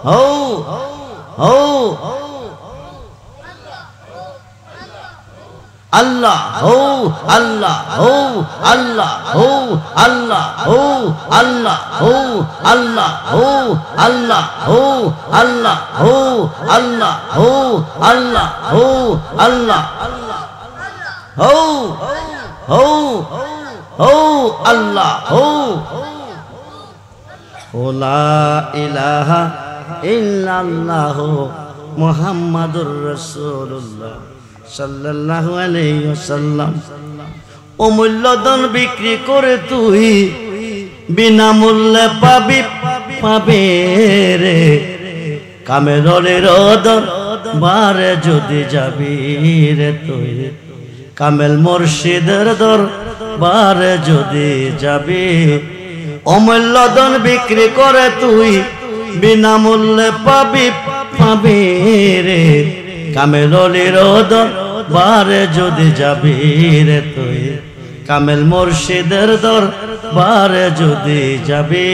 [SPEAKER 1] हो हो हो अल्लाह हो अल्लाह हो अल्लाह हो अल्लाह हो अल्लाह हो अल्लाह हो अल्लाह हो अल्लाह हो अल्लाह हो अल्लाह हो अल्लाह हो हो हो अल्लाह हो। ला इलाहा इल्लल्लाह मुहम्मदुर रसूलुल्लाह সাল্লাল্লাহু আলাইহি ওয়াসাল্লাম। অমূল্য ধন বিক্রি করে তুই বিনামূল্যে পাবি পাবে রে। কামেলের দর বারে যদি যাবি রে তুই, কামেল মুর্শিদের দর বারে যদি যাবি। অমূল্য ধন বিক্রি করে তুই বিনামূল্যে পাবি পাবে রে। কামেলের দর বারে যদি যাবি রে তুই, কামেল মুর্শিদের দর বারে যদি যাবি।